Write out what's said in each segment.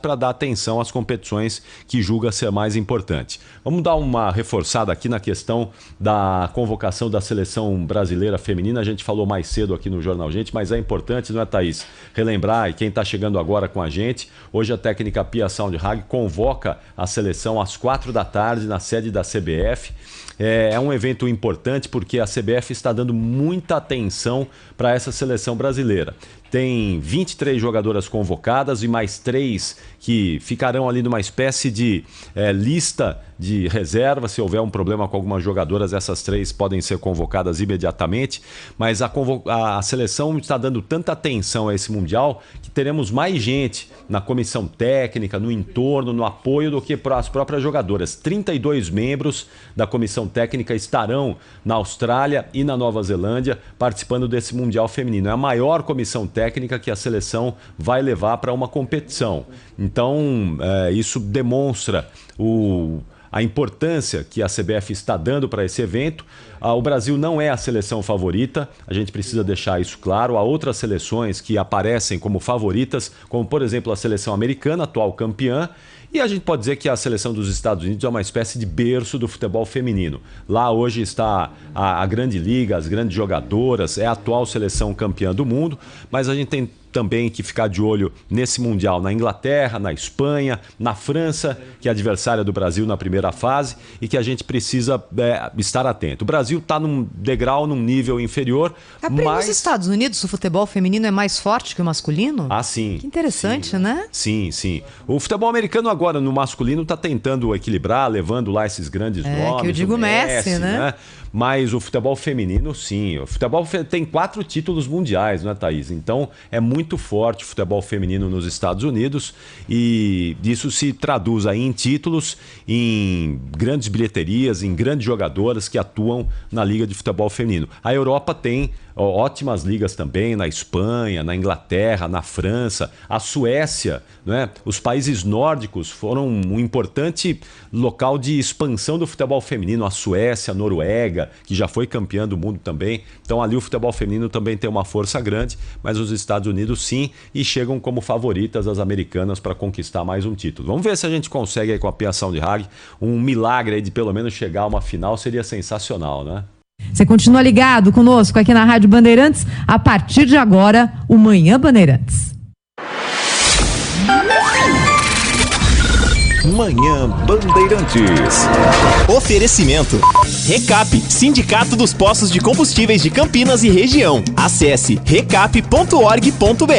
para dar atenção às competições que julga ser mais importante. Vamos dar uma reforçada aqui na questão da convocação da seleção brasileira feminina. A gente falou mais cedo aqui no Jornal Gente, mas é importante, não é, Thaís? Relembrar, e quem está chegando agora com a gente, hoje a técnica Pia Soundhag convoca a seleção às 4 da tarde na sede da CBF. É um evento importante porque a CBF está dando muita atenção para essa seleção brasileira. Tem 23 jogadoras convocadas e mais 3 que ficarão ali numa espécie de lista de reserva. Se houver um problema com algumas jogadoras, essas 3 podem ser convocadas imediatamente. Mas a seleção está dando tanta atenção a esse Mundial que teremos mais gente na comissão técnica, no entorno, no apoio do que para as próprias jogadoras. 32 membros da comissão técnica estarão na Austrália e na Nova Zelândia participando desse Mundial Feminino. É a maior comissão técnica que a seleção vai levar para uma competição. Então, isso demonstra a importância que a CBF está dando para esse evento. O Brasil não é a seleção favorita, a gente precisa deixar isso claro. Há outras seleções que aparecem como favoritas, como por exemplo a seleção americana, atual campeã, e a gente pode dizer que a seleção dos Estados Unidos é uma espécie de berço do futebol feminino. Lá hoje está a grande liga, as grandes jogadoras, é a atual seleção campeã do mundo, mas a gente tem também que ficar de olho nesse Mundial na Inglaterra, na Espanha, na França, que é adversária do Brasil na primeira fase e que a gente precisa estar atento. O Brasil está num degrau, num nível inferior, mas... Nos Estados Unidos o futebol feminino é mais forte que o masculino? Ah, sim. Que interessante, sim, né? Sim, sim. O futebol americano agora, no masculino, está tentando equilibrar, levando lá esses grandes nomes. Que eu digo Messi, né? Mas o futebol feminino, sim. O futebol tem 4 títulos mundiais, não é, Thaís? Então, é muito forte o futebol feminino nos Estados Unidos e isso se traduz aí em títulos, em grandes bilheterias, em grandes jogadoras que atuam na Liga de Futebol Feminino. A Europa tem ótimas ligas também, na Espanha, na Inglaterra, na França, a Suécia, né? Os países nórdicos foram um importante local de expansão do futebol feminino, a Suécia, a Noruega, que já foi campeã do mundo também. Então ali o futebol feminino também tem uma força grande, mas os Estados Unidos sim, e chegam como favoritas as americanas para conquistar mais um título. Vamos ver se a gente consegue aí com a Pia Soundhag um milagre aí de pelo menos chegar a uma final, seria sensacional, né? Você continua ligado conosco aqui na Rádio Bandeirantes. A partir de agora, o Manhã Bandeirantes. Manhã Bandeirantes. Oferecimento. Recap, Sindicato dos Postos de Combustíveis de Campinas e Região. Acesse recap.org.br.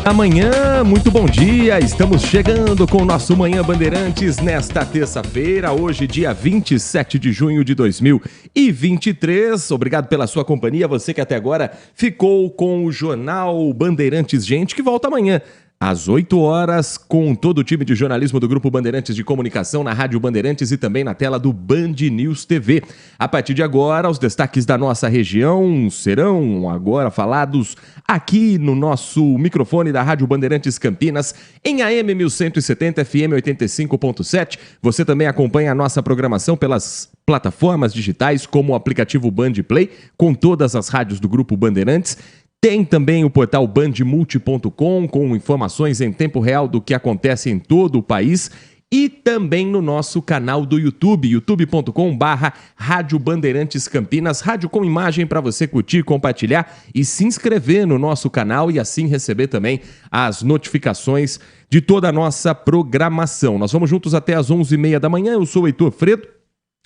Amanhã, muito bom dia, estamos chegando com o nosso Manhã Bandeirantes nesta terça-feira, hoje dia 27 de junho de 2023. Obrigado pela sua companhia, você que até agora ficou com o Jornal Bandeirantes Gente, que volta amanhã às 8 horas, com todo o time de jornalismo do Grupo Bandeirantes de Comunicação na Rádio Bandeirantes e também na tela do Band News TV. A partir de agora, os destaques da nossa região serão agora falados aqui no nosso microfone da Rádio Bandeirantes Campinas, em AM 1170, FM 85.7. Você também acompanha a nossa programação pelas plataformas digitais, como o aplicativo Band Play, com todas as rádios do Grupo Bandeirantes. Tem também o portal bandmulti.com com informações em tempo real do que acontece em todo o país e também no nosso canal do YouTube, youtube.com/Rádio Bandeirantes Campinas, rádio com imagem para você curtir, compartilhar e se inscrever no nosso canal e assim receber também as notificações de toda a nossa programação. Nós vamos juntos até às 11h30 da manhã, eu sou o Heitor Fredo.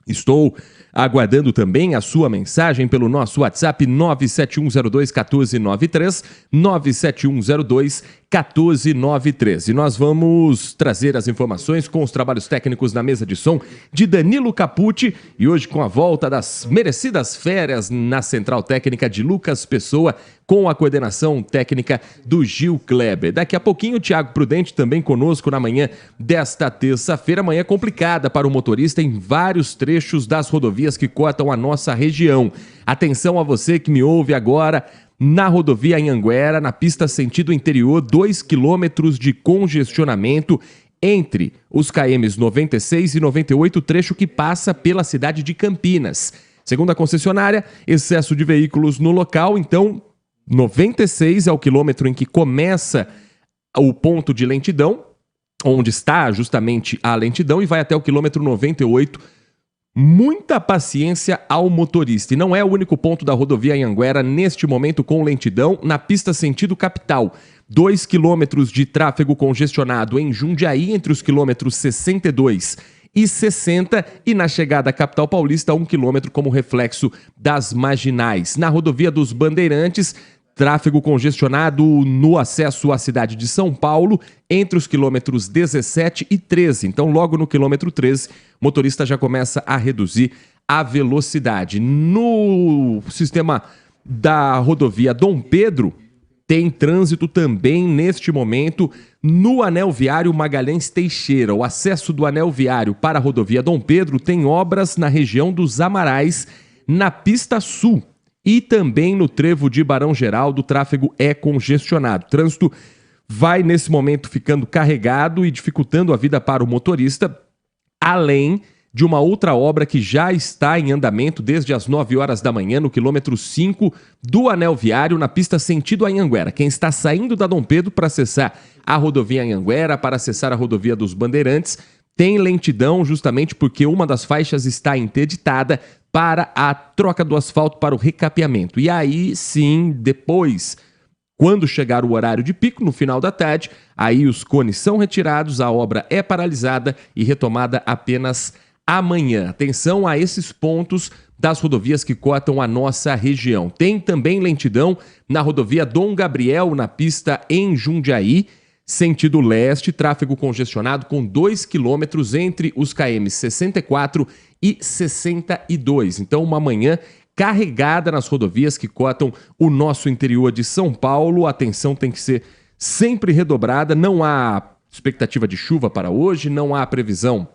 Estou aguardando também a sua mensagem pelo nosso WhatsApp 97102-1493, 97102-1493. E nós vamos trazer as informações com os trabalhos técnicos na mesa de som de Danilo Capucci e hoje com a volta das merecidas férias na Central Técnica de Lucas Pessoa, com a coordenação técnica do Gil Kleber. Daqui a pouquinho o Thiago Prudente também conosco na manhã desta terça-feira, manhã complicada para o motorista em vários trechos das rodovias que cortam a nossa região. Atenção a você que me ouve agora na rodovia Anhanguera, na pista sentido interior, 2 quilômetros de congestionamento entre os KMs 96 e 98, trecho que passa pela cidade de Campinas. Segundo a concessionária, excesso de veículos no local, então 96 é o quilômetro em que começa o ponto de lentidão, onde está justamente a lentidão, e vai até o quilômetro 98. Muita paciência ao motorista. E não é o único ponto da rodovia Anhanguera neste momento com lentidão na pista sentido capital. 2 quilômetros de tráfego congestionado em Jundiaí entre os quilômetros 62 e 60 e na chegada à capital paulista 1 quilômetro como reflexo das marginais. Na rodovia dos Bandeirantes, tráfego congestionado no acesso à cidade de São Paulo entre os quilômetros 17 e 13. Então, logo no quilômetro 13, o motorista já começa a reduzir a velocidade. No sistema da rodovia Dom Pedro, tem trânsito também neste momento no anel viário Magalhães Teixeira. O acesso do anel viário para a rodovia Dom Pedro tem obras na região dos Amarais, na pista sul. E também no trevo de Barão Geraldo, o tráfego é congestionado. O trânsito vai, nesse momento, ficando carregado e dificultando a vida para o motorista, além de uma outra obra que já está em andamento desde as 9 horas da manhã, no quilômetro 5 do anel viário, na pista sentido Anhanguera. Quem está saindo da Dom Pedro para acessar a rodovia Anhanguera, para acessar a rodovia dos Bandeirantes, tem lentidão justamente porque uma das faixas está interditada para a troca do asfalto para o recapeamento. E aí sim, depois, quando chegar o horário de pico, no final da tarde, aí os cones são retirados, a obra é paralisada e retomada apenas amanhã. Atenção a esses pontos das rodovias que cortam a nossa região. Tem também lentidão na rodovia Dom Gabriel, na pista em Jundiaí, sentido leste, tráfego congestionado com 2 quilômetros entre os km 64 e 62. Então, uma manhã carregada nas rodovias que cortam o nosso interior de São Paulo. A atenção tem que ser sempre redobrada. Não há expectativa de chuva para hoje, não há previsão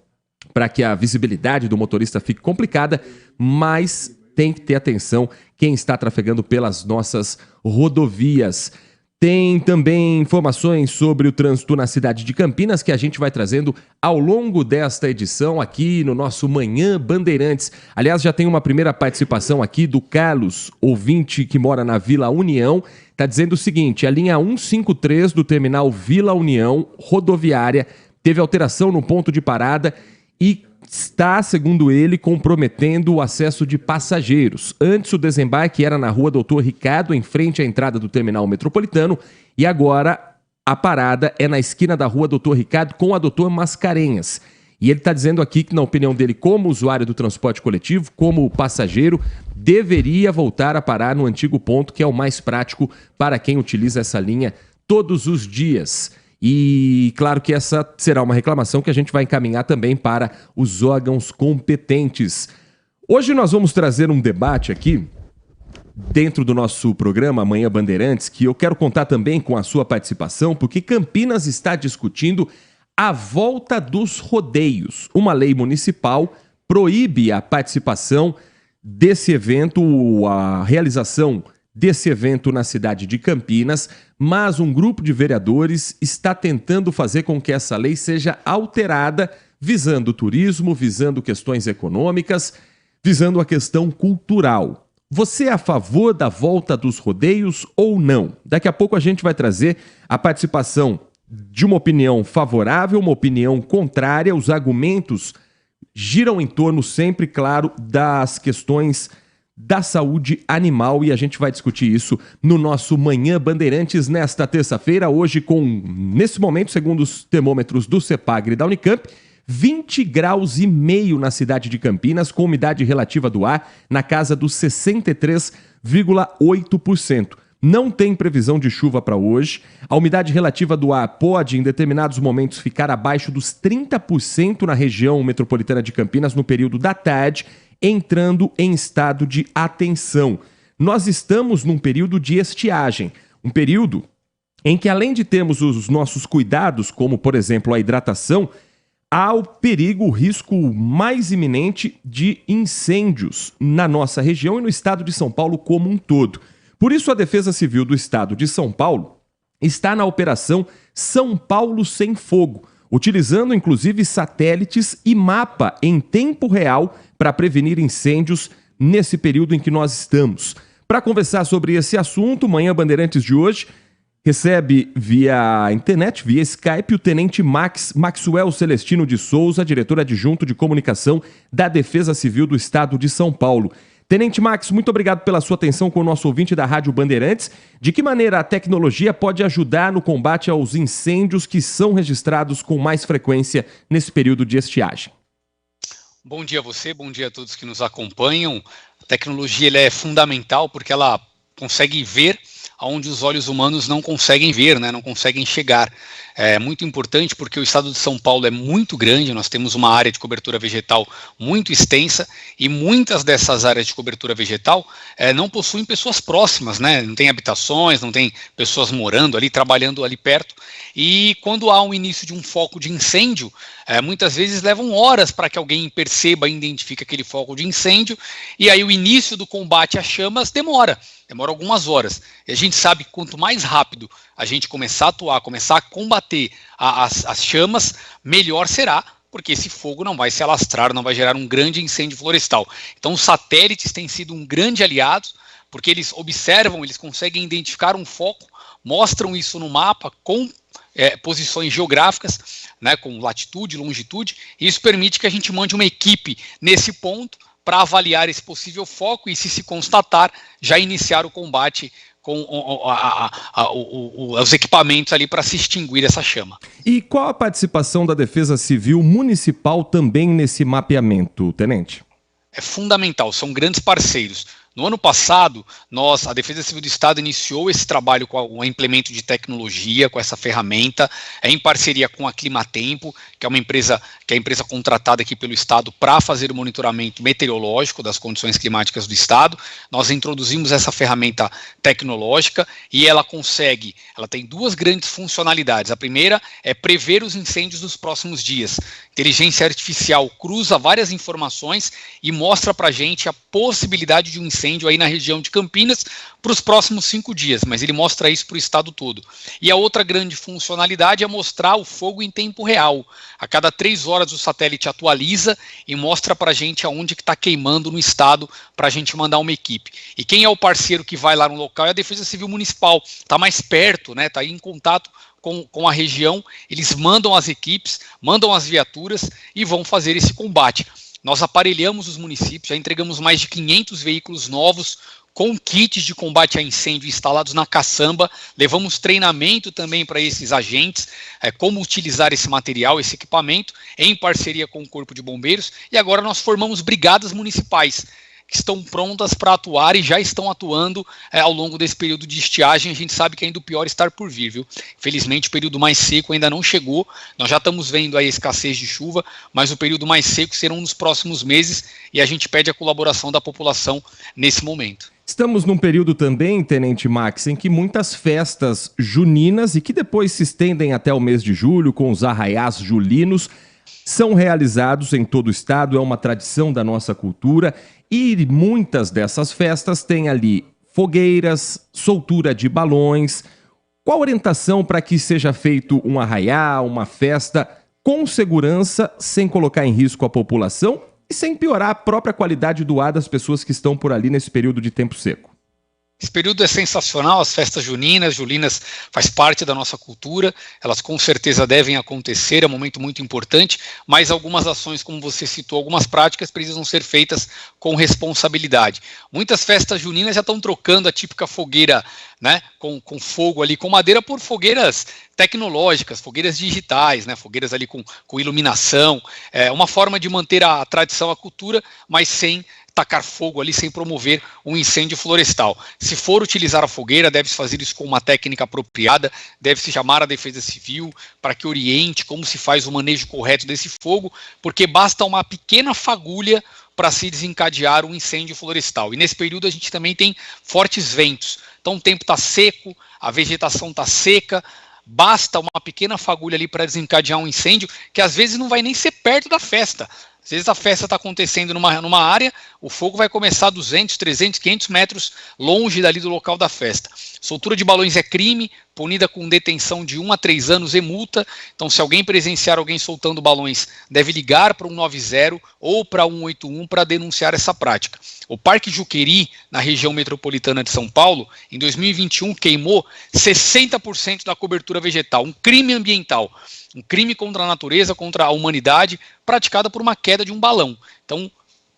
para que a visibilidade do motorista fique complicada, mas tem que ter atenção quem está trafegando pelas nossas rodovias. Tem também informações sobre o trânsito na cidade de Campinas que a gente vai trazendo ao longo desta edição aqui no nosso Manhã Bandeirantes. Aliás, já tem uma primeira participação aqui do Carlos, ouvinte que mora na Vila União. Está dizendo o seguinte: a linha 153 do terminal Vila União, rodoviária, teve alteração no ponto de parada e está, segundo ele, comprometendo o acesso de passageiros. Antes o desembarque era na rua Doutor Ricardo, em frente à entrada do terminal metropolitano, e agora a parada é na esquina da rua Doutor Ricardo com a Doutor Mascarenhas. E ele está dizendo aqui que, na opinião dele, como usuário do transporte coletivo, como passageiro, deveria voltar a parar no antigo ponto, que é o mais prático para quem utiliza essa linha todos os dias. E claro que essa será uma reclamação que a gente vai encaminhar também para os órgãos competentes. Hoje nós vamos trazer um debate aqui, dentro do nosso programa Amanhã Bandeirantes, que eu quero contar também com a sua participação, porque Campinas está discutindo a volta dos rodeios. Uma lei municipal proíbe a participação desse evento, a realização desse evento na cidade de Campinas, mas um grupo de vereadores está tentando fazer com que essa lei seja alterada, visando o turismo, visando questões econômicas, visando a questão cultural. Você é a favor da volta dos rodeios ou não? Daqui a pouco a gente vai trazer a participação de uma opinião favorável, uma opinião contrária. Os argumentos giram em torno sempre, claro, das questões da saúde animal e a gente vai discutir isso no nosso Manhã Bandeirantes nesta terça-feira, hoje nesse momento, segundo os termômetros do CEPAGRE e da Unicamp, 20,5 graus na cidade de Campinas, com umidade relativa do ar na casa dos 63,8%. Não tem previsão de chuva para hoje. A umidade relativa do ar pode, em determinados momentos, ficar abaixo dos 30% na região metropolitana de Campinas no período da tarde, entrando em estado de atenção. Nós estamos num período de estiagem, um período em que, além de termos os nossos cuidados, como, por exemplo, a hidratação, há o perigo, o risco mais iminente de incêndios na nossa região e no estado de São Paulo como um todo. Por isso, a Defesa Civil do Estado de São Paulo está na operação São Paulo Sem Fogo, utilizando inclusive satélites e mapa em tempo real para prevenir incêndios nesse período em que nós estamos. Para conversar sobre esse assunto, Manhã Bandeirantes de hoje recebe via internet, via Skype, o Tenente Maxwell Celestino de Souza, diretor adjunto de comunicação da Defesa Civil do Estado de São Paulo. Tenente Max, muito obrigado pela sua atenção com o nosso ouvinte da Rádio Bandeirantes. De que maneira a tecnologia pode ajudar no combate aos incêndios que são registrados com mais frequência nesse período de estiagem? Bom dia a você, bom dia a todos que nos acompanham. A tecnologia ela é fundamental porque ela consegue ver onde os olhos humanos não conseguem ver, né, não conseguem chegar. É muito importante porque o estado de São Paulo é muito grande, nós temos uma área de cobertura vegetal muito extensa e muitas dessas áreas de cobertura vegetal não possuem pessoas próximas, né, não tem habitações, não tem pessoas morando ali, trabalhando ali perto, e quando há um início de um foco de incêndio, muitas vezes levam horas para que alguém perceba e identifique aquele foco de incêndio, e aí o início do combate às chamas demora algumas horas. E a gente sabe que quanto mais rápido a gente começar a atuar, começar a combater as chamas, melhor será, porque esse fogo não vai se alastrar, não vai gerar um grande incêndio florestal. Então os satélites têm sido um grande aliado, porque eles observam, eles conseguem identificar um foco, mostram isso no mapa com posições geográficas, né, com latitude, longitude, e isso permite que a gente mande uma equipe nesse ponto para avaliar esse possível foco e, se constatar, já iniciar o combate com os equipamentos ali para se extinguir essa chama. E qual a participação da Defesa Civil Municipal também nesse mapeamento, Tenente? É fundamental, são grandes parceiros. No ano passado, a Defesa Civil do Estado iniciou esse trabalho com o implemento de tecnologia, com essa ferramenta, em parceria com a Climatempo, que é uma empresa contratada aqui pelo Estado para fazer o monitoramento meteorológico das condições climáticas do Estado. Nós introduzimos essa ferramenta tecnológica e ela tem duas grandes funcionalidades. A primeira é prever os incêndios dos próximos dias. Inteligência artificial cruza várias informações e mostra para a gente a possibilidade de um incêndio aí na região de Campinas para os próximos 5 dias, mas ele mostra isso para o estado todo. E a outra grande funcionalidade é mostrar o fogo em tempo real. A cada 3 horas o satélite atualiza e mostra para a gente aonde que está queimando no estado para a gente mandar uma equipe. E quem é o parceiro que vai lá no local é a Defesa Civil Municipal, está mais perto, né? Está aí em contato com a região, eles mandam as equipes, mandam as viaturas e vão fazer esse combate. Nós aparelhamos os municípios, já entregamos mais de 500 veículos novos com kits de combate a incêndio instalados na caçamba, levamos treinamento também para esses agentes, como utilizar esse material, esse equipamento, em parceria com o Corpo de Bombeiros, e agora nós formamos brigadas municipais, que estão prontas para atuar e já estão atuando ao longo desse período de estiagem. A gente sabe que ainda o pior está por vir, viu? Infelizmente o período mais seco ainda não chegou, nós já estamos vendo aí a escassez de chuva, mas o período mais seco será nos próximos meses e a gente pede a colaboração da população nesse momento. Estamos num período também, Tenente Max, em que muitas festas juninas e que depois se estendem até o mês de julho com os arraiás julinos são realizados em todo o estado, é uma tradição da nossa cultura e muitas dessas festas têm ali fogueiras, soltura de balões. Qual a orientação para que seja feito um arraiá, uma festa com segurança, sem colocar em risco a população e sem piorar a própria qualidade do ar das pessoas que estão por ali nesse período de tempo seco? Esse período é sensacional, as festas julinas faz parte da nossa cultura, elas com certeza devem acontecer, é um momento muito importante, mas algumas ações, como você citou, algumas práticas precisam ser feitas com responsabilidade. Muitas festas juninas já estão trocando a típica fogueira, né, com fogo ali, com madeira, por fogueiras tecnológicas, fogueiras digitais, né, fogueiras ali com iluminação, uma forma de manter a tradição, a cultura, mas sem tacar fogo ali, sem promover um incêndio florestal. Se for utilizar a fogueira, deve-se fazer isso com uma técnica apropriada, deve-se chamar a Defesa Civil para que oriente como se faz o manejo correto desse fogo, porque basta uma pequena fagulha para se desencadear um incêndio florestal. E nesse período a gente também tem fortes ventos. Então o tempo está seco, a vegetação está seca, basta uma pequena fagulha ali para desencadear um incêndio que às vezes não vai nem ser perto da festa. Às vezes a festa está acontecendo numa área, o fogo vai começar 200, 300, 500 metros longe dali do local da festa. Soltura de balões é crime, punida com detenção de 1 a 3 anos e multa. Então, se alguém presenciar alguém soltando balões, deve ligar para 190 ou para 181 para denunciar essa prática. O Parque Juqueri, na região metropolitana de São Paulo, em 2021 queimou 60% da cobertura vegetal, um crime ambiental. Um crime contra a natureza, contra a humanidade, praticada por uma queda de um balão. Então,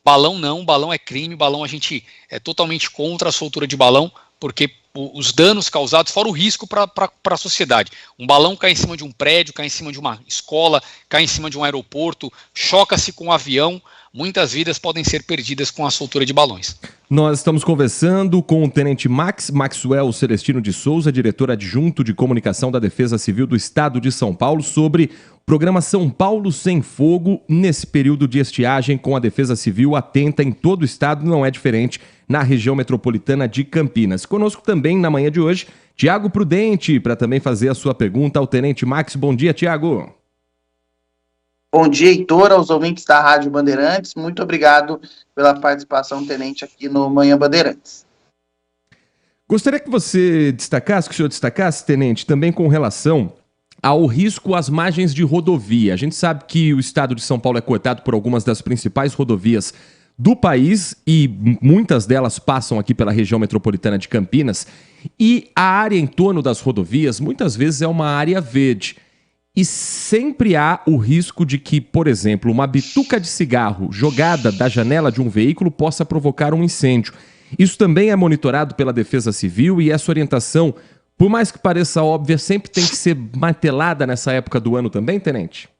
balão não, balão é crime, balão a gente é totalmente contra a soltura de balão, porque os danos causados, fora o risco para a sociedade. Um balão cai em cima de um prédio, cai em cima de uma escola, cai em cima de um aeroporto, choca-se com um avião, muitas vidas podem ser perdidas com a soltura de balões. Nós estamos conversando com o Tenente Maxwell Celestino de Souza, diretor adjunto de comunicação da Defesa Civil do Estado de São Paulo, sobre o programa São Paulo Sem Fogo nesse período de estiagem, com a Defesa Civil atenta em todo o estado, não é diferente na região metropolitana de Campinas. Conosco também na manhã de hoje, Tiago Prudente, para também fazer a sua pergunta ao Tenente Max. Bom dia, Tiago. Bom dia, Heitor, aos ouvintes da Rádio Bandeirantes. Muito obrigado pela participação, Tenente, aqui no Manhã Bandeirantes. Gostaria que você destacasse, que o senhor destacasse, Tenente, também com relação ao risco às margens de rodovia. A gente sabe que o estado de São Paulo é cortado por algumas das principais rodovias do país e muitas delas passam aqui pela região metropolitana de Campinas, e a área em torno das rodovias muitas vezes é uma área verde. E sempre há o risco de que, por exemplo, uma bituca de cigarro jogada da janela de um veículo possa provocar um incêndio. Isso também é monitorado pela Defesa Civil e essa orientação, por mais que pareça óbvia, sempre tem que ser martelada nessa época do ano também, Tenente?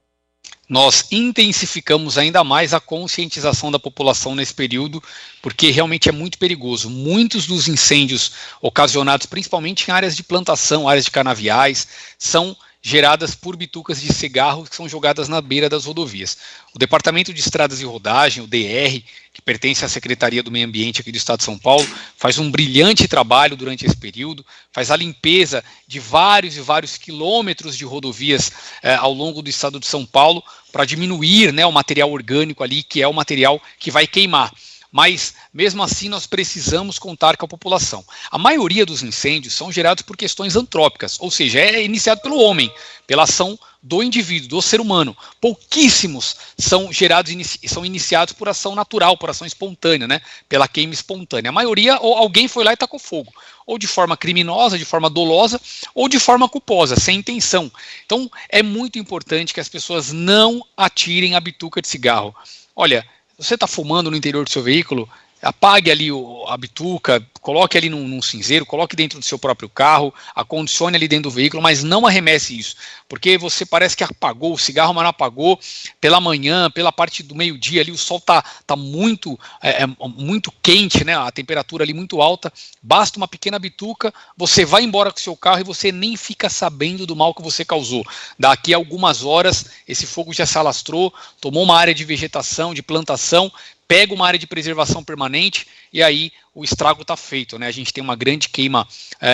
Nós intensificamos ainda mais a conscientização da população nesse período, porque realmente é muito perigoso. Muitos dos incêndios ocasionados, principalmente em áreas de plantação, áreas de canaviais, são geradas por bitucas de cigarro que são jogadas na beira das rodovias. O Departamento de Estradas e Rodagem, o DR, que pertence à Secretaria do Meio Ambiente aqui do Estado de São Paulo, faz um brilhante trabalho durante esse período, faz a limpeza de vários e vários quilômetros de rodovias ao longo do Estado de São Paulo para diminuir, né, o material orgânico ali, que é o material que vai queimar. Mas, mesmo assim, nós precisamos contar com a população. A maioria dos incêndios são gerados por questões antrópicas, ou seja, é iniciado pelo homem, pela ação do indivíduo, do ser humano. Pouquíssimos são gerados, são iniciados por ação natural, por ação espontânea, né? Pela queima espontânea. A maioria, ou alguém foi lá e tacou fogo, ou de forma criminosa, de forma dolosa, ou de forma culposa, sem intenção. Então, é muito importante que as pessoas não atirem a bituca de cigarro. Olha, você está fumando no interior do seu veículo, apague ali a bituca, coloque ali num cinzeiro, coloque dentro do seu próprio carro, acondicione ali dentro do veículo, mas não arremesse isso, porque você parece que apagou o cigarro, mas não apagou. Pela manhã, pela parte do meio-dia ali, o sol tá muito, muito quente, né? A temperatura ali muito alta, basta uma pequena bituca, você vai embora com o seu carro e você nem fica sabendo do mal que você causou. Daqui a algumas horas, esse fogo já se alastrou, tomou uma área de vegetação, de plantação, pega uma área de preservação permanente e aí o estrago está feito, né? A gente tem uma grande queima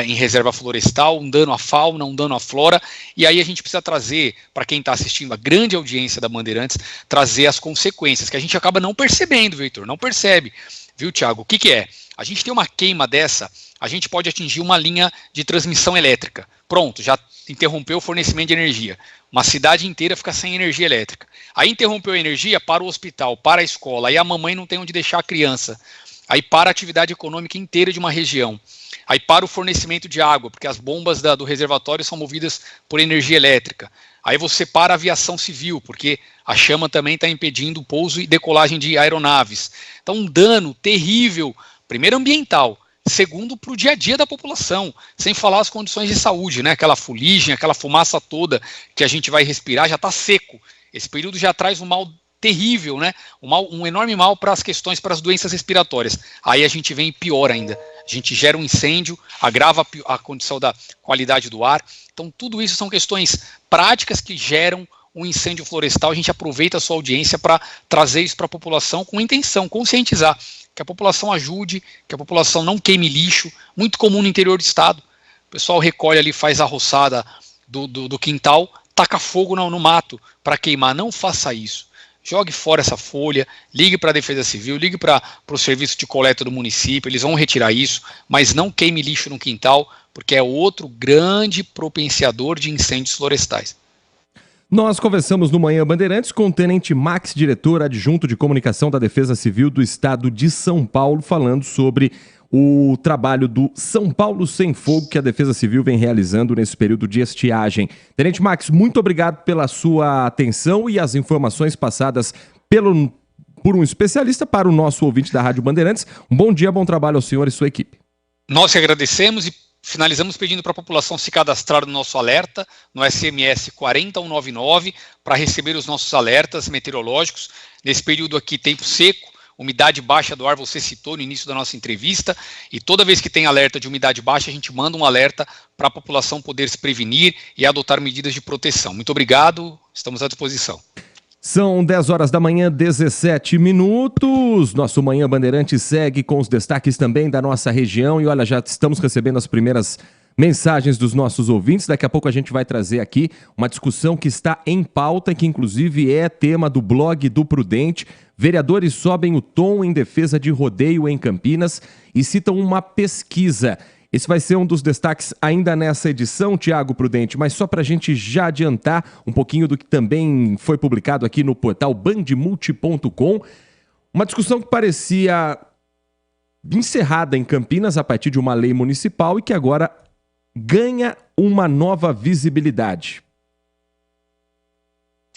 em reserva florestal, um dano à fauna, um dano à flora, e aí a gente precisa trazer, para quem está assistindo, a grande audiência da Bandeirantes, trazer as consequências, que a gente acaba não percebendo, Victor, não percebe. Viu, Thiago? O que é? A gente tem uma queima dessa, a gente pode atingir uma linha de transmissão elétrica. Pronto, já interrompeu o fornecimento de energia. Uma cidade inteira fica sem energia elétrica. Aí interrompeu a energia para o hospital, para a escola, aí a mamãe não tem onde deixar a criança. Aí para a atividade econômica inteira de uma região. Aí para o fornecimento de água, porque as bombas do reservatório são movidas por energia elétrica. Aí você para a aviação civil, porque a chama também está impedindo o pouso e decolagem de aeronaves. Então um dano terrível, primeiro ambiental, segundo para o dia a dia da população, sem falar as condições de saúde, né? Aquela fuligem, aquela fumaça toda que a gente vai respirar já está seco. Esse período já traz um mal terrível, né? Um enorme mal para as questões, para as doenças respiratórias. Aí a gente vem pior ainda. A gente gera um incêndio, agrava a condição da qualidade do ar. Então tudo isso são questões práticas que geram um incêndio florestal. A gente aproveita a sua audiência para trazer isso para a população com intenção, conscientizar, que a população ajude, que a população não queime lixo, muito comum no interior do estado. O pessoal recolhe ali, faz a roçada do quintal, taca fogo no mato para queimar. Não faça isso. jogue fora essa folha, ligue para a Defesa Civil, ligue para o serviço de coleta do município, eles vão retirar isso, mas não queime lixo no quintal, porque é outro grande propenciador de incêndios florestais. Nós conversamos no Manhã Bandeirantes com o Tenente Max, diretor adjunto de comunicação da Defesa Civil do Estado de São Paulo, falando sobre o trabalho do São Paulo Sem Fogo que a Defesa Civil vem realizando nesse período de estiagem. Tenente Max, muito obrigado pela sua atenção e as informações passadas por um especialista para o nosso ouvinte da Rádio Bandeirantes. Um bom dia, bom trabalho ao senhor e sua equipe. Nós que agradecemos e finalizamos pedindo para a população se cadastrar no nosso alerta, no SMS 40199, para receber os nossos alertas meteorológicos. Nesse período aqui, tempo seco, umidade baixa do ar, você citou no início da nossa entrevista, e toda vez que tem alerta de umidade baixa, a gente manda um alerta para a população poder se prevenir e adotar medidas de proteção. Muito obrigado, estamos à disposição. São 10 horas da manhã, 17 minutos. Nosso Manhã Bandeirante segue com os destaques também da nossa região. E olha, já estamos recebendo as primeiras mensagens dos nossos ouvintes. Daqui a pouco a gente vai trazer aqui uma discussão que está em pauta, que inclusive é tema do blog do Prudente. Vereadores sobem o tom em defesa de rodeio em Campinas e citam uma pesquisa. Esse vai ser um dos destaques ainda nessa edição, Tiago Prudente, mas só para a gente já adiantar um pouquinho do que também foi publicado aqui no portal bandmulti.com, uma discussão que parecia encerrada em Campinas a partir de uma lei municipal e que agora ganha uma nova visibilidade.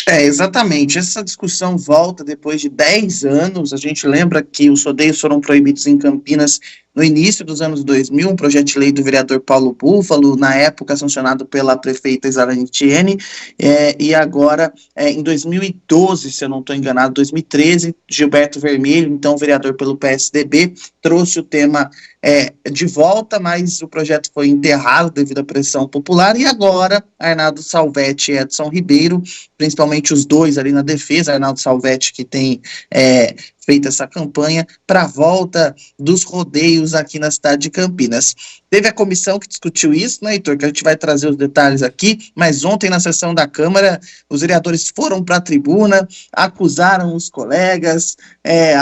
Exatamente. Essa discussão volta depois de 10 anos. A gente lembra que os rodeios foram proibidos em Campinas no início dos anos 2000, um projeto de lei do vereador Paulo Búfalo, na época sancionado pela prefeita Isalane Tiene, e agora, em 2012, se eu não estou enganado, 2013, Gilberto Vermelho, então vereador pelo PSDB, trouxe o tema de volta, mas o projeto foi enterrado devido à pressão popular, e agora Arnaldo Salvetti e Edson Ribeiro, principalmente os dois ali na defesa, Arnaldo Salvetti que tem feito essa campanha para a volta dos rodeios aqui na cidade de Campinas. Teve a comissão que discutiu isso, né, Heitor, que a gente vai trazer os detalhes aqui, mas ontem na sessão da Câmara, os vereadores foram para a tribuna, acusaram os colegas,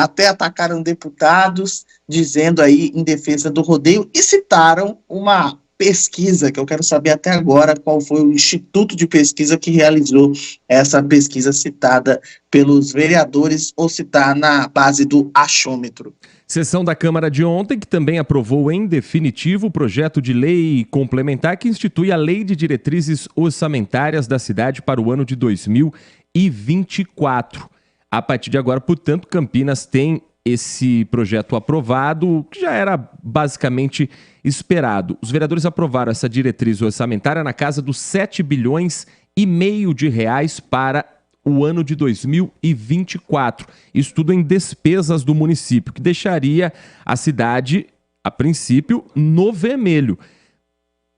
até atacaram deputados, dizendo aí em defesa do rodeio, e citaram uma pesquisa, que eu quero saber até agora qual foi o instituto de pesquisa que realizou essa pesquisa citada pelos vereadores, ou citar na base do achômetro. Sessão da Câmara de ontem, que também aprovou em definitivo o projeto de lei complementar que institui a Lei de Diretrizes Orçamentárias da cidade para o ano de 2024. A partir de agora, portanto, Campinas tem esse projeto aprovado, que já era basicamente esperado. Os vereadores aprovaram essa diretriz orçamentária na casa dos 7 bilhões e meio de reais para o ano de 2024. Isso tudo em despesas do município, que deixaria a cidade, a princípio, no vermelho.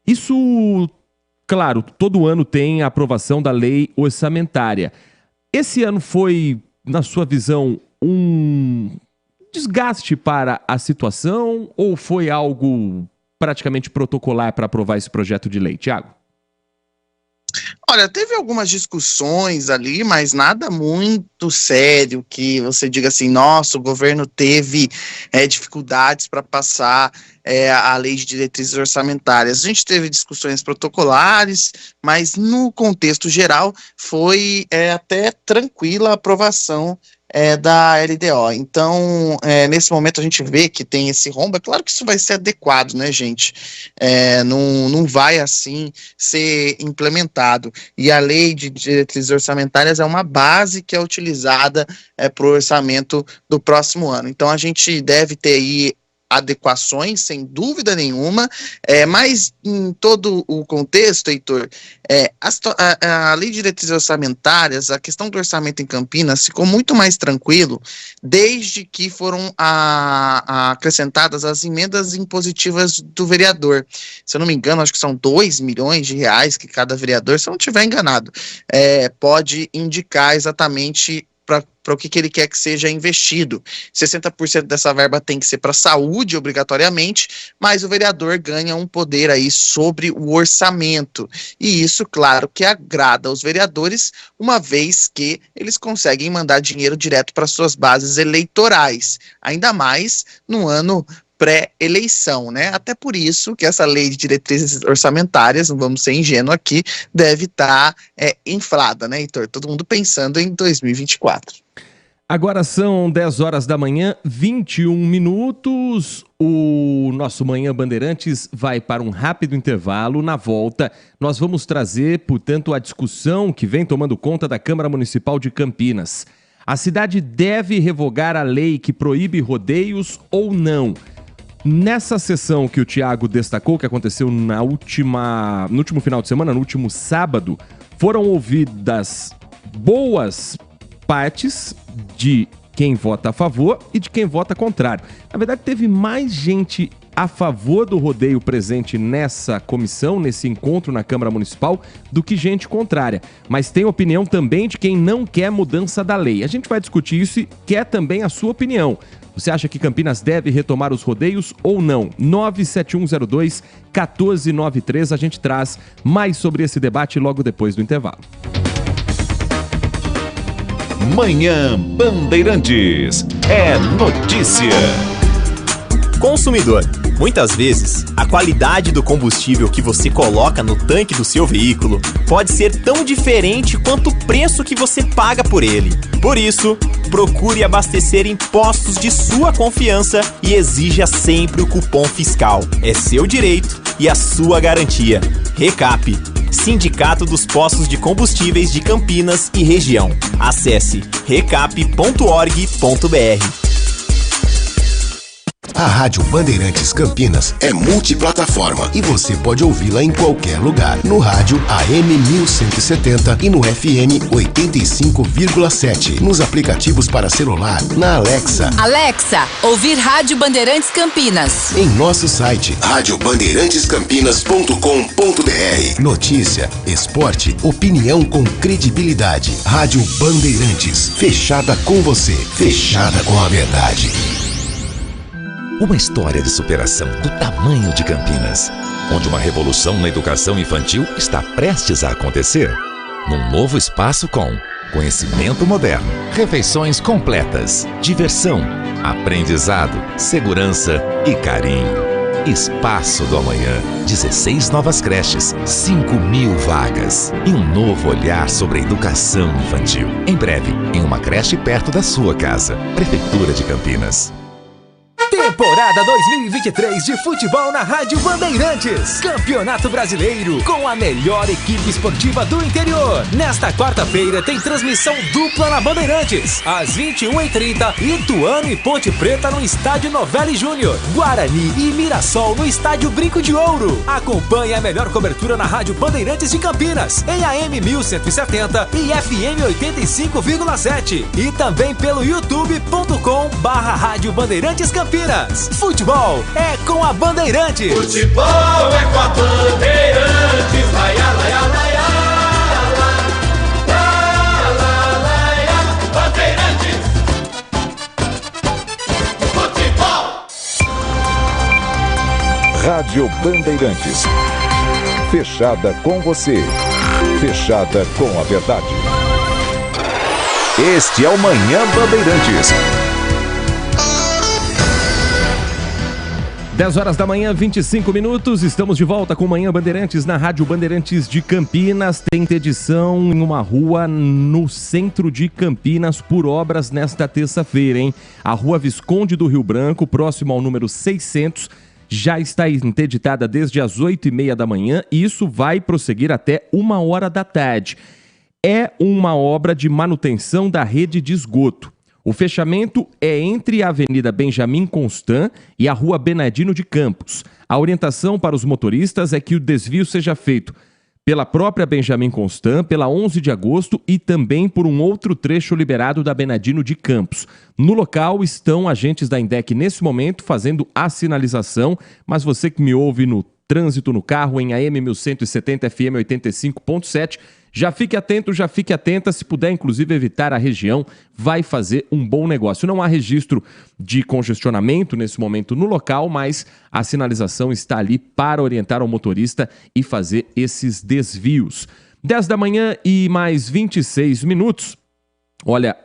Isso, claro, todo ano tem a aprovação da lei orçamentária. Esse ano foi, na sua visão, um desgaste para a situação ou foi algo praticamente protocolar para aprovar esse projeto de lei, Tiago? Olha, teve algumas discussões ali, mas nada muito sério que você diga assim, nossa, o governo teve dificuldades para passar a lei de diretrizes orçamentárias. A gente teve discussões protocolares, mas no contexto geral foi até tranquila a aprovação da LDO. Então, nesse momento a gente vê que tem esse rombo. É claro que isso vai ser adequado, né, gente? Não vai, assim, ser implementado. E a lei de diretrizes orçamentárias é uma base que é utilizada para o orçamento do próximo ano. Então, a gente deve ter aí adequações, sem dúvida nenhuma, mas em todo o contexto, Heitor, a lei de diretrizes orçamentárias, a questão do orçamento em Campinas ficou muito mais tranquilo desde que foram acrescentadas as emendas impositivas do vereador. Se eu não me engano, acho que são 2 milhões de reais que cada vereador, se eu não estiver enganado, pode indicar exatamente o que ele quer que seja investido. 60% dessa verba tem que ser para saúde, obrigatoriamente, mas o vereador ganha um poder aí sobre o orçamento. E isso, claro, que agrada aos vereadores, uma vez que eles conseguem mandar dinheiro direto para suas bases eleitorais, ainda mais no ano pré-eleição, né? Até por isso que essa lei de diretrizes orçamentárias, não vamos ser ingênuos aqui, deve estar inflada, né, Heitor? Todo mundo pensando em 2024. Agora são 10 horas da manhã, 21 minutos. O nosso Manhã Bandeirantes vai para um rápido intervalo. Na volta, nós vamos trazer, portanto, a discussão que vem tomando conta da Câmara Municipal de Campinas. A cidade deve revogar a lei que proíbe rodeios ou não? Nessa sessão que o Thiago destacou, que aconteceu no último final de semana, no último sábado, foram ouvidas boas partes de quem vota a favor e de quem vota contrário. Na verdade, teve mais gente a favor do rodeio presente nessa comissão, nesse encontro na Câmara Municipal, do que gente contrária. Mas tem opinião também de quem não quer mudança da lei. A gente vai discutir isso e quer também a sua opinião. Você acha que Campinas deve retomar os rodeios ou não? 97102-1493. A gente traz mais sobre esse debate logo depois do intervalo. Manhã Bandeirantes. É notícia. Consumidor. Muitas vezes, a qualidade do combustível que você coloca no tanque do seu veículo pode ser tão diferente quanto o preço que você paga por ele. Por isso, procure abastecer em postos de sua confiança e exija sempre o cupom fiscal. É seu direito e a sua garantia. Recap, Sindicato dos Postos de Combustíveis de Campinas e Região. Acesse recap.org.br. A Rádio Bandeirantes Campinas é multiplataforma e você pode ouvi-la em qualquer lugar. No rádio AM 1170 e no FM 85,7. Nos aplicativos para celular, na Alexa. Alexa, ouvir Rádio Bandeirantes Campinas. Em nosso site, radiobandeirantescampinas.com.br. Notícia, esporte, opinião com credibilidade. Rádio Bandeirantes, fechada com você, fechada com a verdade. Uma história de superação do tamanho de Campinas, onde uma revolução na educação infantil está prestes a acontecer. Num novo espaço com conhecimento moderno, refeições completas, diversão, aprendizado, segurança e carinho. Espaço do Amanhã, 16 novas creches, 5.000 vagas e um novo olhar sobre a educação infantil. Em breve, em uma creche perto da sua casa. Prefeitura de Campinas. Temporada 2023 de futebol na Rádio Bandeirantes. Campeonato Brasileiro com a melhor equipe esportiva do interior. Nesta quarta-feira tem transmissão dupla na Bandeirantes. Às 21h30, Ituano e Ponte Preta no Estádio Novelli Júnior. Guarani e Mirassol no Estádio Brinco de Ouro. Acompanhe a melhor cobertura na Rádio Bandeirantes de Campinas, em AM 1170 e FM 85,7. E também pelo youtube.com/Rádio Bandeirantes Campinas. Futebol é com a Bandeirantes. Futebol é com a Bandeirantes. Laia, laia, laia, laia, Bandeirantes. Futebol. Rádio Bandeirantes. Fechada com você. Fechada com a verdade. Este é o Manhã Bandeirantes. 10 horas da manhã, 25 minutos, estamos de volta com Manhã Bandeirantes na Rádio Bandeirantes de Campinas. Tem interdição em uma rua no centro de Campinas por obras nesta terça-feira, hein? A Rua Visconde do Rio Branco, próximo ao número 600, já está interditada desde as 8h30 da manhã e isso vai prosseguir até 1h da tarde. É uma obra de manutenção da rede de esgoto. O fechamento é entre a Avenida Benjamin Constant e a Rua Bernardino de Campos. A orientação para os motoristas é que o desvio seja feito pela própria Benjamin Constant, pela 11 de agosto e também por um outro trecho liberado da Bernardino de Campos. No local estão agentes da INDEC nesse momento fazendo a sinalização, mas você que me ouve no trânsito no carro em AM 1170 FM 85.7. Já fique atento, já fique atenta. Se puder, inclusive, evitar a região, vai fazer um bom negócio. Não há registro de congestionamento nesse momento no local, mas a sinalização está ali para orientar o motorista e fazer esses desvios. 10 da manhã e mais 26 minutos. Olha,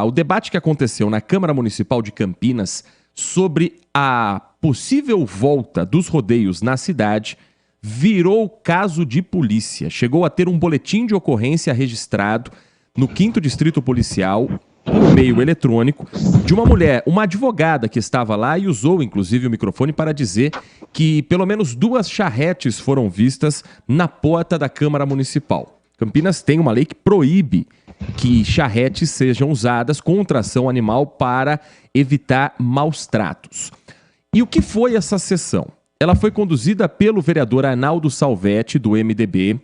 o debate que aconteceu na Câmara Municipal de Campinas sobre a possível volta dos rodeios na cidade virou caso de polícia. Chegou a ter um boletim de ocorrência registrado no 5º Distrito Policial, por meio eletrônico, de uma mulher, uma advogada que estava lá e usou, inclusive, o microfone para dizer que pelo menos 2 charretes foram vistas na porta da Câmara Municipal. Campinas tem uma lei que proíbe que charretes sejam usadas com tração animal para evitar maus tratos. E o que foi essa sessão? Ela foi conduzida pelo vereador Arnaldo Salvetti, do MDB,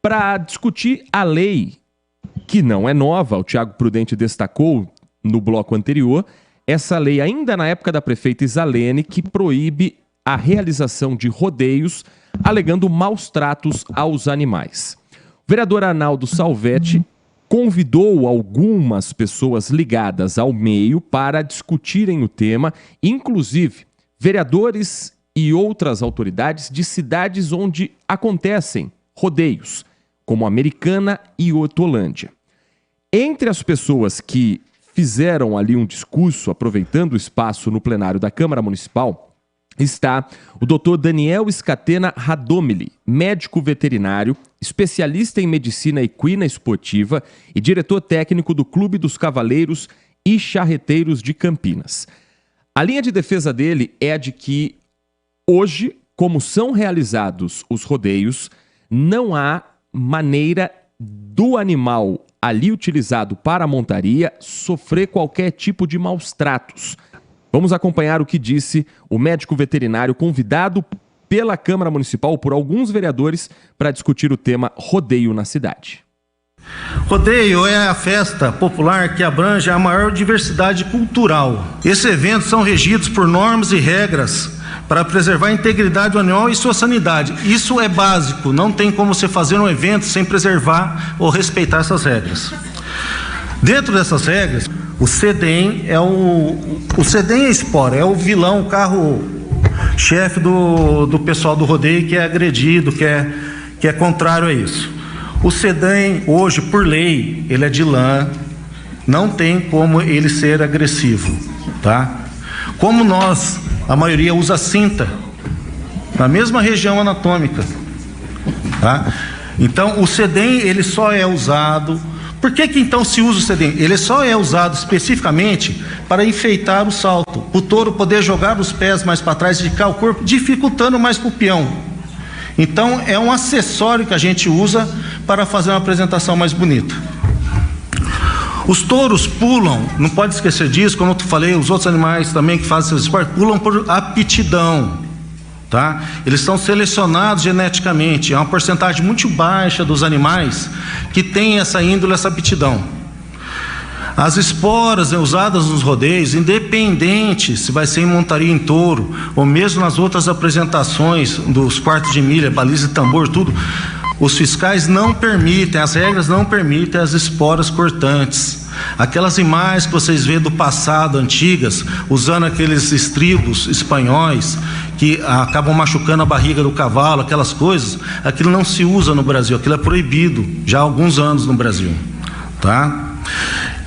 para discutir a lei, que não é nova, o Thiago Prudente destacou no bloco anterior, essa lei ainda na época da prefeita Isalene, que proíbe a realização de rodeios, alegando maus tratos aos animais. O vereador Arnaldo Salvetti convidou algumas pessoas ligadas ao meio para discutirem o tema, inclusive vereadores e outras autoridades de cidades onde acontecem rodeios, como Americana e Hortolândia. Entre as pessoas que fizeram ali um discurso, aproveitando o espaço no plenário da Câmara Municipal, está o Dr. Daniel Scatena Radomili, médico veterinário, especialista em medicina equina esportiva e diretor técnico do Clube dos Cavaleiros e Charreteiros de Campinas. A linha de defesa dele é a de que hoje, como são realizados os rodeios, não há maneira do animal ali utilizado para a montaria sofrer qualquer tipo de maus tratos. Vamos acompanhar o que disse o médico veterinário convidado pela Câmara Municipal por alguns vereadores para discutir o tema rodeio na cidade. Rodeio é a festa popular que abrange a maior diversidade cultural. Esses eventos são regidos por normas e regras para preservar a integridade do animal e sua sanidade. Isso é básico, não tem como você fazer um evento sem preservar ou respeitar essas regras. Dentro dessas regras, o CEDEM o CEDEM é espora, é o vilão, o carro-chefe do pessoal do rodeio que é agredido, que é contrário a isso. O CEDEM, hoje, por lei, ele é de lã, não tem como ele ser agressivo, tá? Como a maioria usa cinta, na mesma região anatômica, tá? Então, o CEDEM, ele só é usado... Por que então se usa o CEDEM? Ele só é usado especificamente para enfeitar o salto, o touro poder jogar os pés mais para trás e esticar o corpo, dificultando mais para o peão. Então, é um acessório que a gente usa para fazer uma apresentação mais bonita. Os touros pulam, não pode esquecer disso, como eu falei, os outros animais também que fazem seus esportes, pulam por aptidão, tá? Eles são selecionados geneticamente, é uma porcentagem muito baixa dos animais que tem essa índole, essa aptidão. As esporas usadas nos rodeios, independente se vai ser em montaria em touro, ou mesmo nas outras apresentações dos quartos de milha, baliza e tambor, tudo, os fiscais não permitem, as regras não permitem as esporas cortantes. Aquelas imagens que vocês vêem do passado, antigas, usando aqueles estribos espanhóis que acabam machucando a barriga do cavalo, aquelas coisas, aquilo não se usa no Brasil, aquilo é proibido já há alguns anos no Brasil, tá?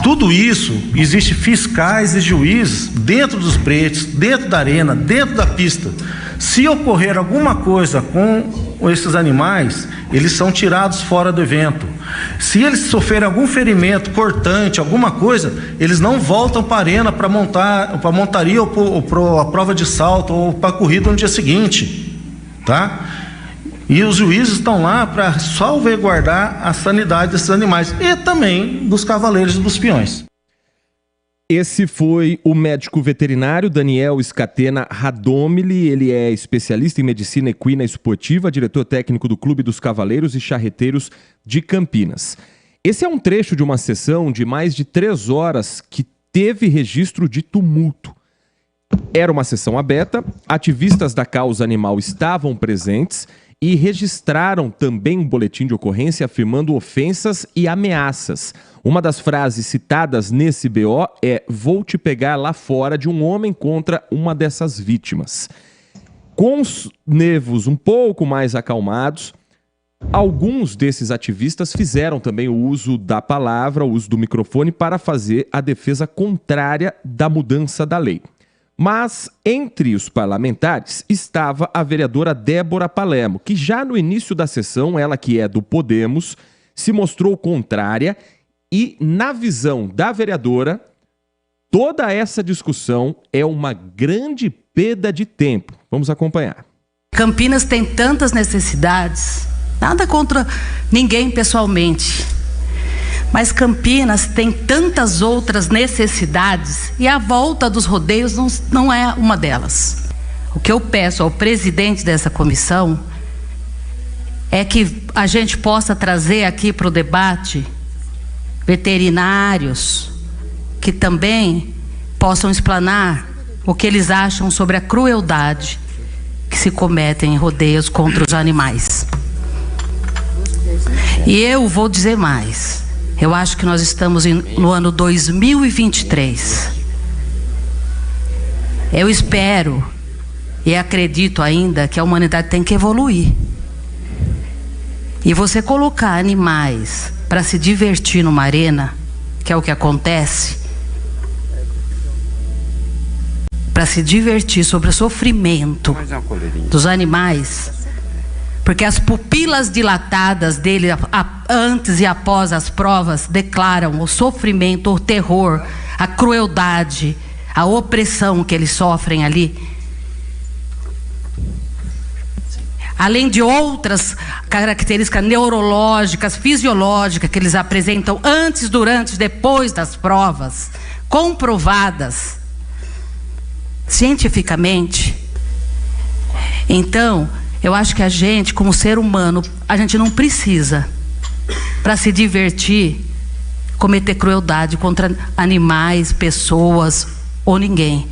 Tudo isso, existe fiscais e juízes dentro dos bretes, dentro da arena, dentro da pista. Se ocorrer alguma coisa com esses animais, eles são tirados fora do evento. Se eles sofrerem algum ferimento cortante, alguma coisa, eles não voltam para a arena para montaria ou para a prova de salto ou para a corrida no dia seguinte, tá? E os juízes estão lá para salvaguardar a sanidade desses animais e também dos cavaleiros e dos peões. Esse foi o médico veterinário Daniel Scatena Radomili. Ele é especialista em medicina equina esportiva, diretor técnico do Clube dos Cavaleiros e Charreteiros de Campinas. Esse é um trecho de uma sessão de mais de 3 horas que teve registro de tumulto. Era uma sessão aberta, ativistas da causa animal estavam presentes e registraram também um boletim de ocorrência afirmando ofensas e ameaças. Uma das frases citadas nesse BO é "vou te pegar lá fora", de um homem contra uma dessas vítimas. Com os nervos um pouco mais acalmados, alguns desses ativistas fizeram também o uso da palavra, o uso do microfone, para fazer a defesa contrária da mudança da lei. Mas, entre os parlamentares, estava a vereadora Débora Palermo, que já no início da sessão, ela que é do Podemos, se mostrou contrária e, na visão da vereadora, toda essa discussão é uma grande perda de tempo. Vamos acompanhar. Campinas tem tantas necessidades, nada contra ninguém pessoalmente, mas Campinas tem tantas outras necessidades e a volta dos rodeios não é uma delas. O que eu peço ao presidente dessa comissão é que a gente possa trazer aqui para o debate veterinários que também possam explanar o que eles acham sobre a crueldade que se cometem em rodeios contra os animais. E eu vou dizer mais. Eu acho que nós estamos no ano 2023. Eu espero e acredito ainda que a humanidade tem que evoluir. E você colocar animais para se divertir numa arena, que é o que acontece, para se divertir sobre o sofrimento dos animais, porque as pupilas dilatadas dele antes e após as provas declaram o sofrimento, o terror, a crueldade, a opressão que eles sofrem ali. Além de outras características neurológicas, fisiológicas que eles apresentam antes, durante e depois das provas, comprovadas cientificamente. Então, eu acho que a gente, como ser humano, a gente não precisa, para se divertir, cometer crueldade contra animais, pessoas ou ninguém.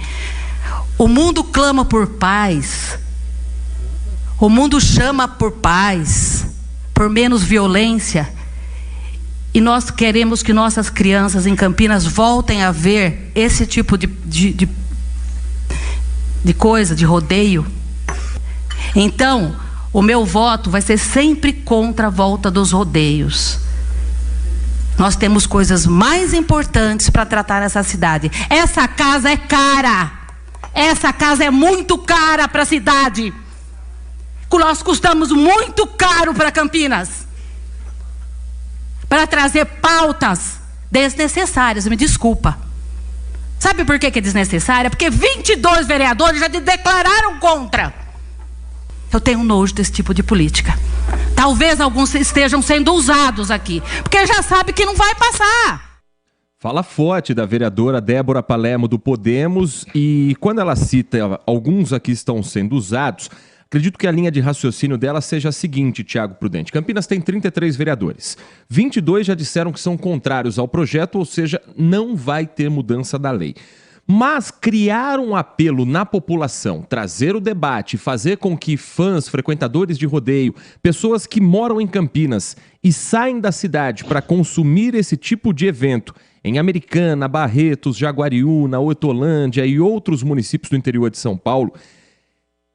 O mundo clama por paz. O mundo chama por paz, por menos violência. E nós queremos que nossas crianças em Campinas voltem a ver esse tipo de coisa, de rodeio. Então, o meu voto vai ser sempre contra a volta dos rodeios. Nós temos coisas mais importantes para tratar nessa cidade. Essa casa é cara. Essa casa é muito cara para a cidade. Nós custamos muito caro para Campinas. Para trazer pautas desnecessárias, me desculpa. Sabe por que é desnecessária? Porque 22 vereadores já declararam contra. Eu tenho nojo desse tipo de política. Talvez alguns estejam sendo usados aqui, porque já sabe que não vai passar. Fala forte da vereadora Débora Palermo do Podemos, e quando ela cita alguns aqui estão sendo usados, acredito que a linha de raciocínio dela seja a seguinte, Tiago Prudente. Campinas tem 33 vereadores. 22 já disseram que são contrários ao projeto, ou seja, não vai ter mudança da lei. Mas criar um apelo na população, trazer o debate, fazer com que fãs, frequentadores de rodeio, pessoas que moram em Campinas e saem da cidade para consumir esse tipo de evento em Americana, Barretos, Jaguariúna, Hortolândia e outros municípios do interior de São Paulo,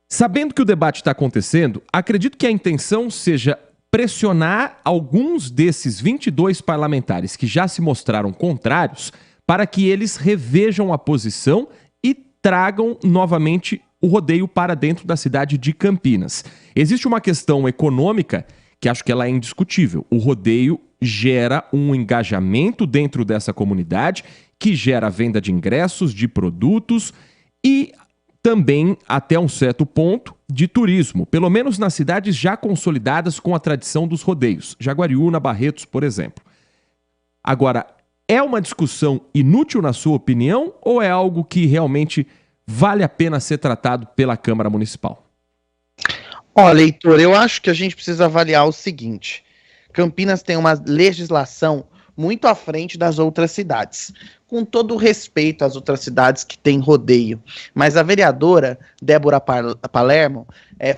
sabendo que o debate está acontecendo, acredito que a intenção seja pressionar alguns desses 22 parlamentares que já se mostraram contrários para que eles revejam a posição e tragam novamente o rodeio para dentro da cidade de Campinas. Existe uma questão econômica que acho que ela é indiscutível. O rodeio gera um engajamento dentro dessa comunidade, que gera venda de ingressos, de produtos e também, até um certo ponto, de turismo, pelo menos nas cidades já consolidadas com a tradição dos rodeios, Jaguariúna, Barretos, por exemplo. Agora, é uma discussão inútil na sua opinião ou é algo que realmente vale a pena ser tratado pela Câmara Municipal? Olha, Heitor, eu acho que a gente precisa avaliar o seguinte. Campinas tem uma legislação muito à frente das outras cidades. Com todo o respeito às outras cidades que têm rodeio. Mas a vereadora Débora Palermo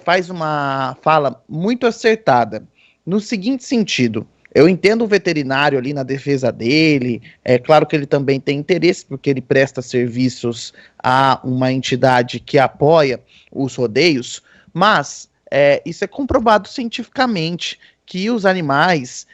faz uma fala muito acertada, no seguinte sentido: eu entendo o veterinário ali na defesa dele, é claro que ele também tem interesse, porque ele presta serviços a uma entidade que apoia os rodeios, mas isso é comprovado cientificamente, que os animais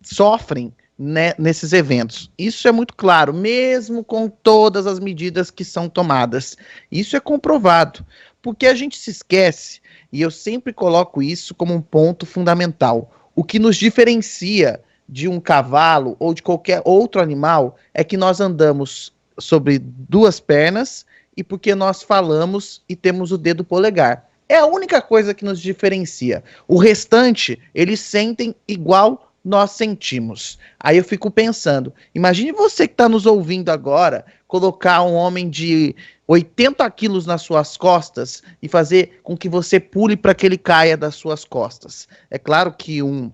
sofrem, né, nesses eventos. Isso é muito claro, mesmo com todas as medidas que são tomadas. Isso é comprovado, porque a gente se esquece, e eu sempre coloco isso como um ponto fundamental. O que nos diferencia de um cavalo ou de qualquer outro animal é que nós andamos sobre duas pernas e porque nós falamos e temos o dedo polegar. É a única coisa que nos diferencia. O restante, eles sentem igual nós sentimos. Aí eu fico pensando, imagine você que está nos ouvindo agora, colocar um homem de 80 quilos nas suas costas e fazer com que você pule para que ele caia das suas costas. É claro que um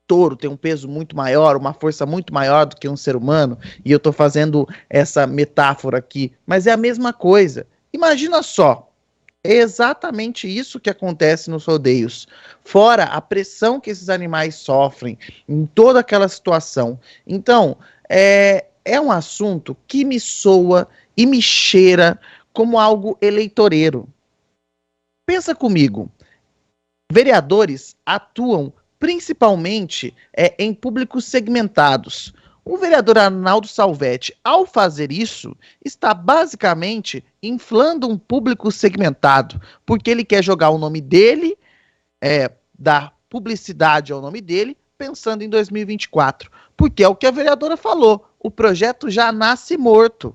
touro tem um peso muito maior, uma força muito maior do que um ser humano, e eu estou fazendo essa metáfora aqui, mas é a mesma coisa. Imagina só, é exatamente isso que acontece nos rodeios. Fora a pressão que esses animais sofrem em toda aquela situação. Então, é um assunto que me soa e me cheira como algo eleitoreiro. Pensa comigo. Vereadores atuam principalmente em públicos segmentados. O vereador Arnaldo Salvetti, ao fazer isso, está basicamente inflando um público segmentado, porque ele quer jogar o nome dele, dar publicidade ao nome dele, pensando em 2024. Porque é o que a vereadora falou, o projeto já nasce morto.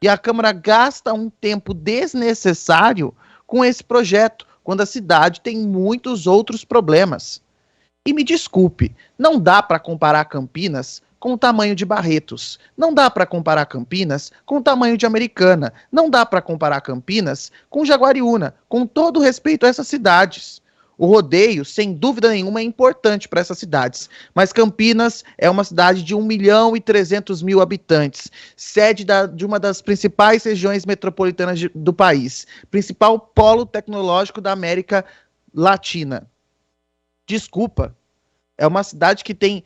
E a Câmara gasta um tempo desnecessário com esse projeto, quando a cidade tem muitos outros problemas. E me desculpe, não dá para comparar Campinas com o tamanho de Barretos. Não dá para comparar Campinas com o tamanho de Americana. Não dá para comparar Campinas com Jaguariúna, com todo respeito a essas cidades. O rodeio, sem dúvida nenhuma, é importante para essas cidades. Mas Campinas é uma cidade de 1.300.000 habitantes, sede de uma das principais regiões metropolitanas do país, principal polo tecnológico da América Latina. Desculpa, é uma cidade que tem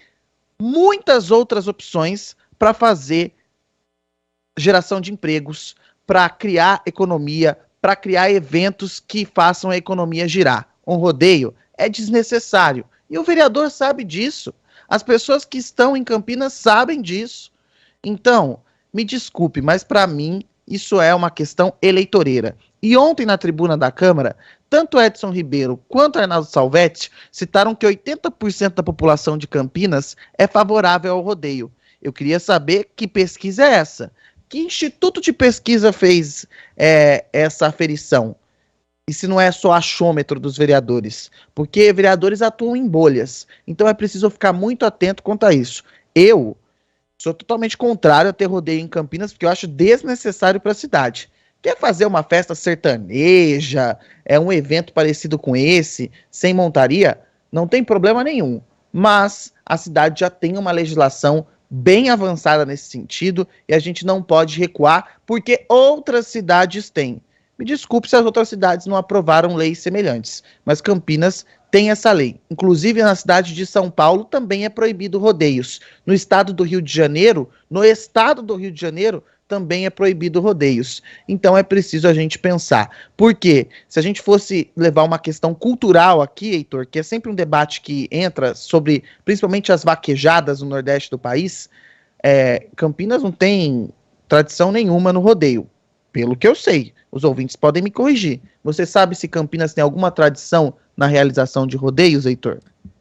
muitas outras opções para fazer geração de empregos, para criar economia, para criar eventos que façam a economia girar. Um rodeio é desnecessário. E o vereador sabe disso. As pessoas que estão em Campinas sabem disso. Então, me desculpe, mas para mim isso é uma questão eleitoreira. E ontem na tribuna da Câmara, tanto Edson Ribeiro quanto Arnaldo Salvetti citaram que 80% da população de Campinas é favorável ao rodeio. Eu queria saber que pesquisa é essa? Que instituto de pesquisa fez essa aferição? E se não é só achômetro dos vereadores? Porque vereadores atuam em bolhas. Então é preciso ficar muito atento quanto a isso. Eu sou totalmente contrário a ter rodeio em Campinas, porque eu acho desnecessário para a cidade. Quer fazer uma festa sertaneja, um evento parecido com esse, sem montaria? Não tem problema nenhum. Mas a cidade já tem uma legislação bem avançada nesse sentido e a gente não pode recuar porque outras cidades têm. Me desculpe se as outras cidades não aprovaram leis semelhantes, mas Campinas tem essa lei. Inclusive na cidade de São Paulo também é proibido rodeios. No estado do Rio de Janeiro, também é proibido rodeios. Então é preciso a gente pensar. Porque se a gente fosse levar uma questão cultural aqui, Heitor, que é sempre um debate que entra sobre principalmente as vaquejadas no Nordeste do país, Campinas não tem tradição nenhuma no rodeio. Pelo que eu sei, os ouvintes podem me corrigir. Você sabe se Campinas tem alguma tradição na realização de rodeios, Heitor?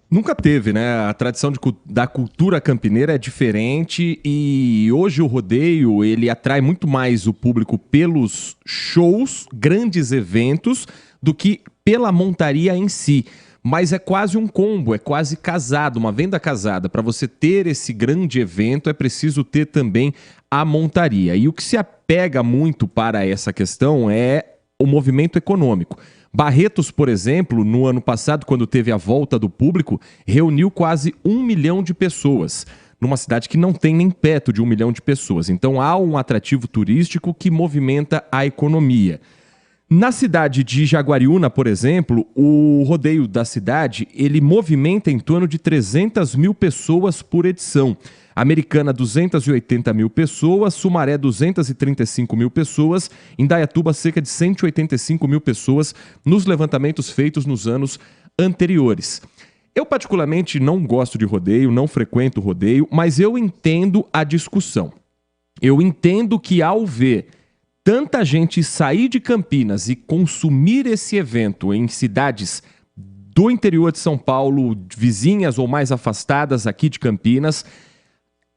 Nunca teve, né? A tradição da cultura campineira é diferente e hoje o rodeio, ele atrai muito mais o público pelos shows, grandes eventos, do que pela montaria em si. Mas é quase um combo, é quase casado, uma venda casada. Para você ter esse grande evento, é preciso ter também a montaria. E o que se apega muito para essa questão é o movimento econômico. Barretos, por exemplo, no ano passado, quando teve a volta do público, reuniu quase 1 milhão de pessoas. numa cidade que não tem nem perto de 1 milhão de pessoas. Então há um atrativo turístico que movimenta a economia. Na cidade de Jaguariúna, por exemplo, o rodeio da cidade, ele movimenta em torno de 300 mil pessoas por edição. Americana, 280 mil pessoas, Sumaré, 235 mil pessoas, Indaiatuba, cerca de 185 mil pessoas nos levantamentos feitos nos anos anteriores. Eu particularmente não gosto de rodeio, não frequento rodeio, mas eu entendo a discussão. Eu entendo que ao ver tanta gente sair de Campinas e consumir esse evento em cidades do interior de São Paulo, vizinhas ou mais afastadas aqui de Campinas,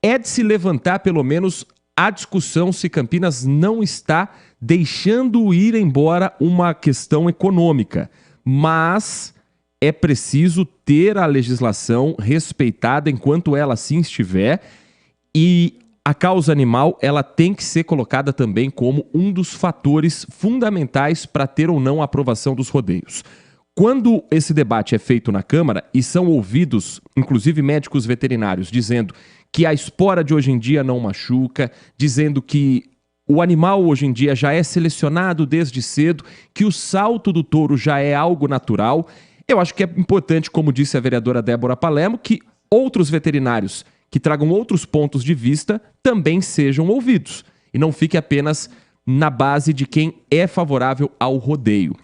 é de se levantar pelo menos a discussão se Campinas não está deixando ir embora uma questão econômica. Mas é preciso ter a legislação respeitada enquanto ela assim estiver, e a causa animal ela tem que ser colocada também como um dos fatores fundamentais para ter ou não a aprovação dos rodeios. Quando esse debate é feito na Câmara e são ouvidos, inclusive médicos veterinários, dizendo que a espora de hoje em dia não machuca, dizendo que o animal hoje em dia já é selecionado desde cedo, que o salto do touro já é algo natural, eu acho que é importante, como disse a vereadora Débora Palermo, que outros veterinários que tragam outros pontos de vista também sejam ouvidos e não fique apenas na base de quem é favorável ao rodeio.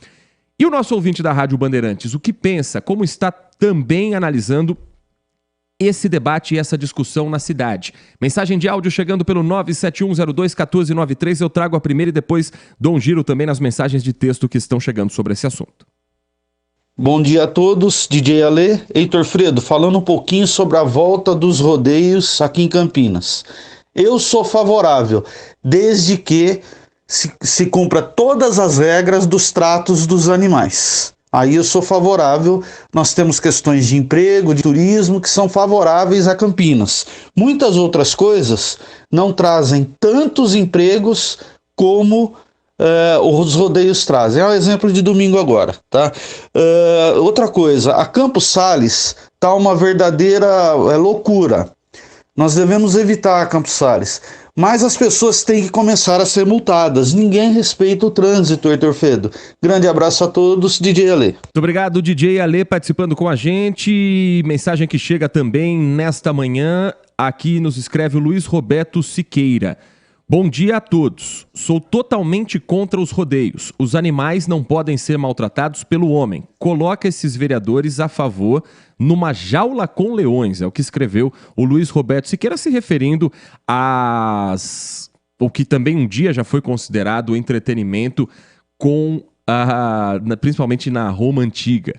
E o nosso ouvinte da Rádio Bandeirantes, o que pensa, como está também analisando esse debate e essa discussão na cidade? Mensagem de áudio chegando pelo 971021493, eu trago a primeira e depois dou um giro também nas mensagens de texto que estão chegando sobre esse assunto. Bom dia a todos, DJ Alê, Heitor Fredo, falando um pouquinho sobre a volta dos rodeios aqui em Campinas. Eu sou favorável, desde que se cumpra todas as regras dos tratos dos animais. Aí eu sou favorável, nós temos questões de emprego, de turismo, que são favoráveis a Campinas. Muitas outras coisas não trazem tantos empregos como os rodeios trazem. É o exemplo de domingo agora, tá? Outra coisa, a Campos Sales tá uma verdadeira loucura. Nós devemos evitar a Campos Sales, mas as pessoas têm que começar a ser multadas. Ninguém respeita o trânsito, Heitor Fredo. Grande abraço a todos, DJ Alê. Muito obrigado, DJ Alê, participando com a gente. Mensagem que chega também nesta manhã. Aqui nos escreve o Luiz Roberto Siqueira. Bom dia a todos. Sou totalmente contra os rodeios. Os animais não podem ser maltratados pelo homem. Coloca esses vereadores a favor numa jaula com leões. É o que escreveu o Luiz Roberto Siqueira, se referindo o que também um dia já foi considerado entretenimento principalmente na Roma Antiga.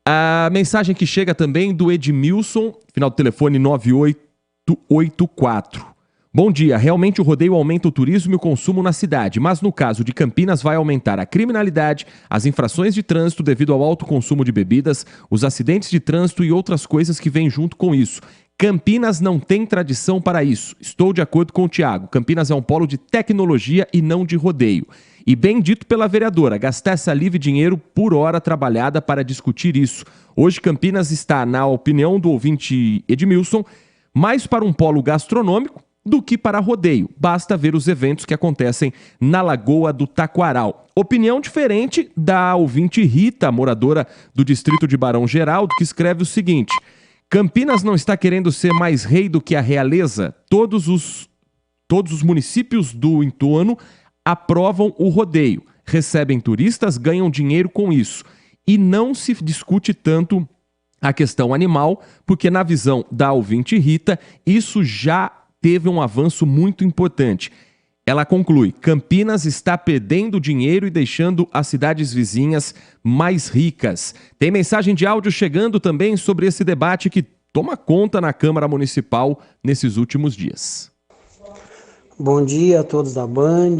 A mensagem que chega também do Edmilson, final do telefone 9884. Bom dia, realmente o rodeio aumenta o turismo e o consumo na cidade, mas no caso de Campinas vai aumentar a criminalidade, as infrações de trânsito devido ao alto consumo de bebidas, os acidentes de trânsito e outras coisas que vêm junto com isso. Campinas não tem tradição para isso. Estou de acordo com o Thiago. Campinas é um polo de tecnologia e não de rodeio. E bem dito pela vereadora, gastar saliva e dinheiro por hora trabalhada para discutir isso. Hoje Campinas está, na opinião do ouvinte Edmilson, mais para um polo gastronômico do que para rodeio. Basta ver os eventos que acontecem na Lagoa do Taquaral. Opinião diferente da ouvinte Rita, moradora do distrito de Barão Geraldo, que escreve o seguinte: Campinas não está querendo ser mais rei do que a realeza? Todos os municípios do entorno aprovam o rodeio, recebem turistas, ganham dinheiro com isso. E não se discute tanto a questão animal, porque na visão da ouvinte Rita, isso já teve um avanço muito importante. Ela conclui: Campinas está perdendo dinheiro e deixando as cidades vizinhas mais ricas. Tem mensagem de áudio chegando também sobre esse debate que toma conta na Câmara Municipal nesses últimos dias. Bom dia a todos da Band,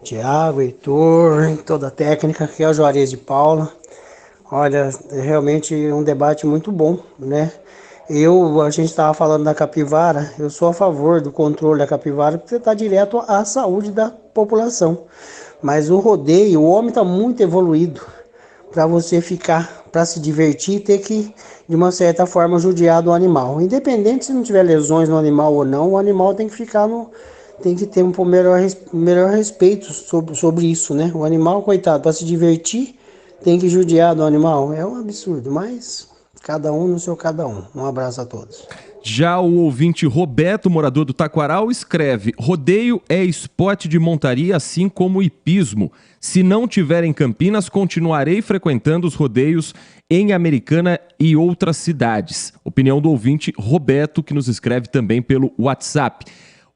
Thiago, Heitor, toda a técnica, aqui é o Juarez de Paula. Olha, é realmente um debate muito bom, né? A gente estava falando da capivara, eu sou a favor do controle da capivara, porque você está direto à saúde da população. Mas o rodeio, o homem está muito evoluído. para você ficar, para se divertir e ter que, de uma certa forma, judiar do animal. Independente se não tiver lesões no animal ou não, o animal tem que ficar tem que ter um melhor respeito sobre isso, né? O animal, coitado, para se divertir, tem que judiar do animal. É um absurdo, mas cada um no seu cada um. Um abraço a todos. Já o ouvinte Roberto, morador do Taquaral, escreve: rodeio é esporte de montaria, assim como hipismo. Se não tiver em Campinas, continuarei frequentando os rodeios em Americana e outras cidades. Opinião do ouvinte Roberto, que nos escreve também pelo WhatsApp.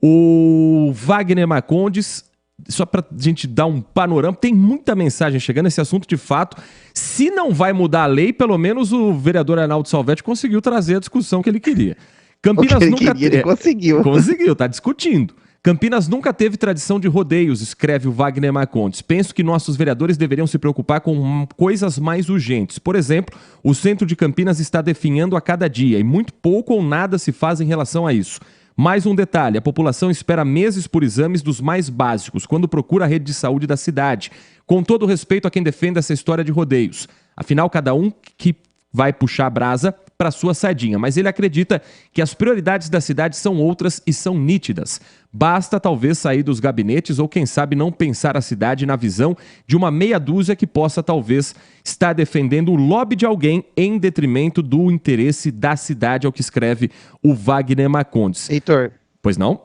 O Wagner Marcondes, só para a gente dar um panorama, tem muita mensagem chegando nesse assunto de fato. Se não vai mudar a lei, pelo menos o vereador Arnaldo Salvetti conseguiu trazer a discussão que ele queria. Campinas ele conseguiu. Conseguiu, tá discutindo. Campinas nunca teve tradição de rodeios, escreve o Wagner Marcondes. Penso que nossos vereadores deveriam se preocupar com coisas mais urgentes. Por exemplo, o centro de Campinas está definhando a cada dia e muito pouco ou nada se faz em relação a isso. Mais um detalhe, a população espera meses por exames dos mais básicos, quando procura a rede de saúde da cidade. Com todo respeito a quem defende essa história de rodeios. Afinal, cada um que vai puxar a brasa para sua sardinha, mas ele acredita que as prioridades da cidade são outras e são nítidas. Basta talvez sair dos gabinetes ou quem sabe não pensar a cidade na visão de uma meia dúzia que possa talvez estar defendendo o lobby de alguém em detrimento do interesse da cidade, é o que escreve o Wagner Marcondes. Heitor. Pois não?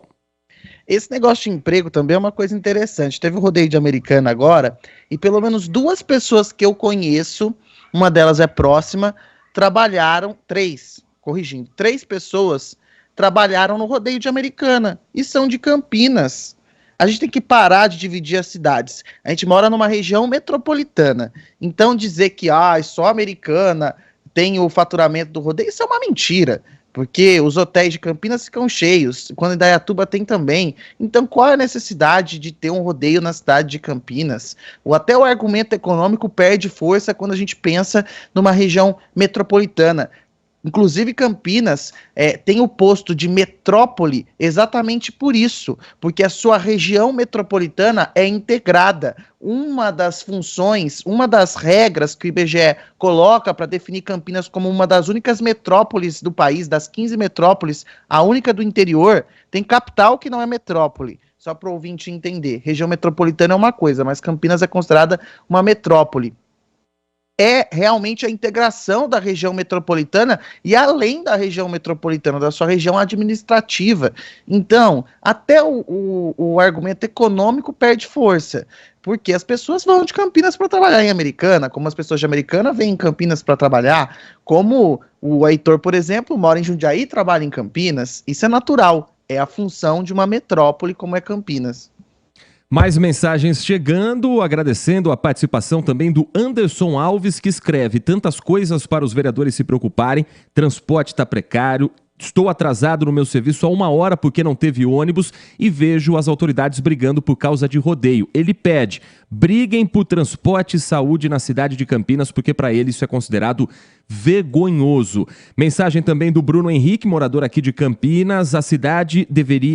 Esse negócio de emprego também é uma coisa interessante. Teve o rodeio de Americana agora e pelo menos 2 pessoas que eu conheço, uma delas é próxima, trabalharam, 3 pessoas trabalharam no rodeio de Americana e são de Campinas. A gente tem que parar de dividir as cidades. A gente mora numa região metropolitana. Então dizer que só Americana tem o faturamento do rodeio, isso é uma mentira. Porque os hotéis de Campinas ficam cheios, quando Indaiatuba tem também. Então qual é a necessidade de ter um rodeio na cidade de Campinas? Até o argumento econômico perde força quando a gente pensa numa região metropolitana. Inclusive Campinas tem o posto de metrópole exatamente por isso, porque a sua região metropolitana é integrada. Uma das funções, uma das regras que o IBGE coloca para definir Campinas como uma das únicas metrópoles do país, das 15 metrópoles, a única do interior, tem capital que não é metrópole. Só para o ouvinte entender, região metropolitana é uma coisa, mas Campinas é considerada uma metrópole. É realmente a integração da região metropolitana e além da região metropolitana, da sua região administrativa. Então, até o argumento econômico perde força, porque as pessoas vão de Campinas para trabalhar em Americana, como as pessoas de Americana vêm em Campinas para trabalhar, como o Heitor, por exemplo, mora em Jundiaí e trabalha em Campinas. Isso é natural, é a função de uma metrópole como é Campinas. Mais mensagens chegando, agradecendo a participação também do Anderson Alves, que escreve: tantas coisas para os vereadores se preocuparem, transporte está precário, estou atrasado no meu serviço há 1 hora porque não teve ônibus e vejo as autoridades brigando por causa de rodeio. Ele pede, briguem por transporte e saúde na cidade de Campinas, porque para ele isso é considerado vergonhoso. Mensagem também do Bruno Henrique, morador aqui de Campinas: a cidade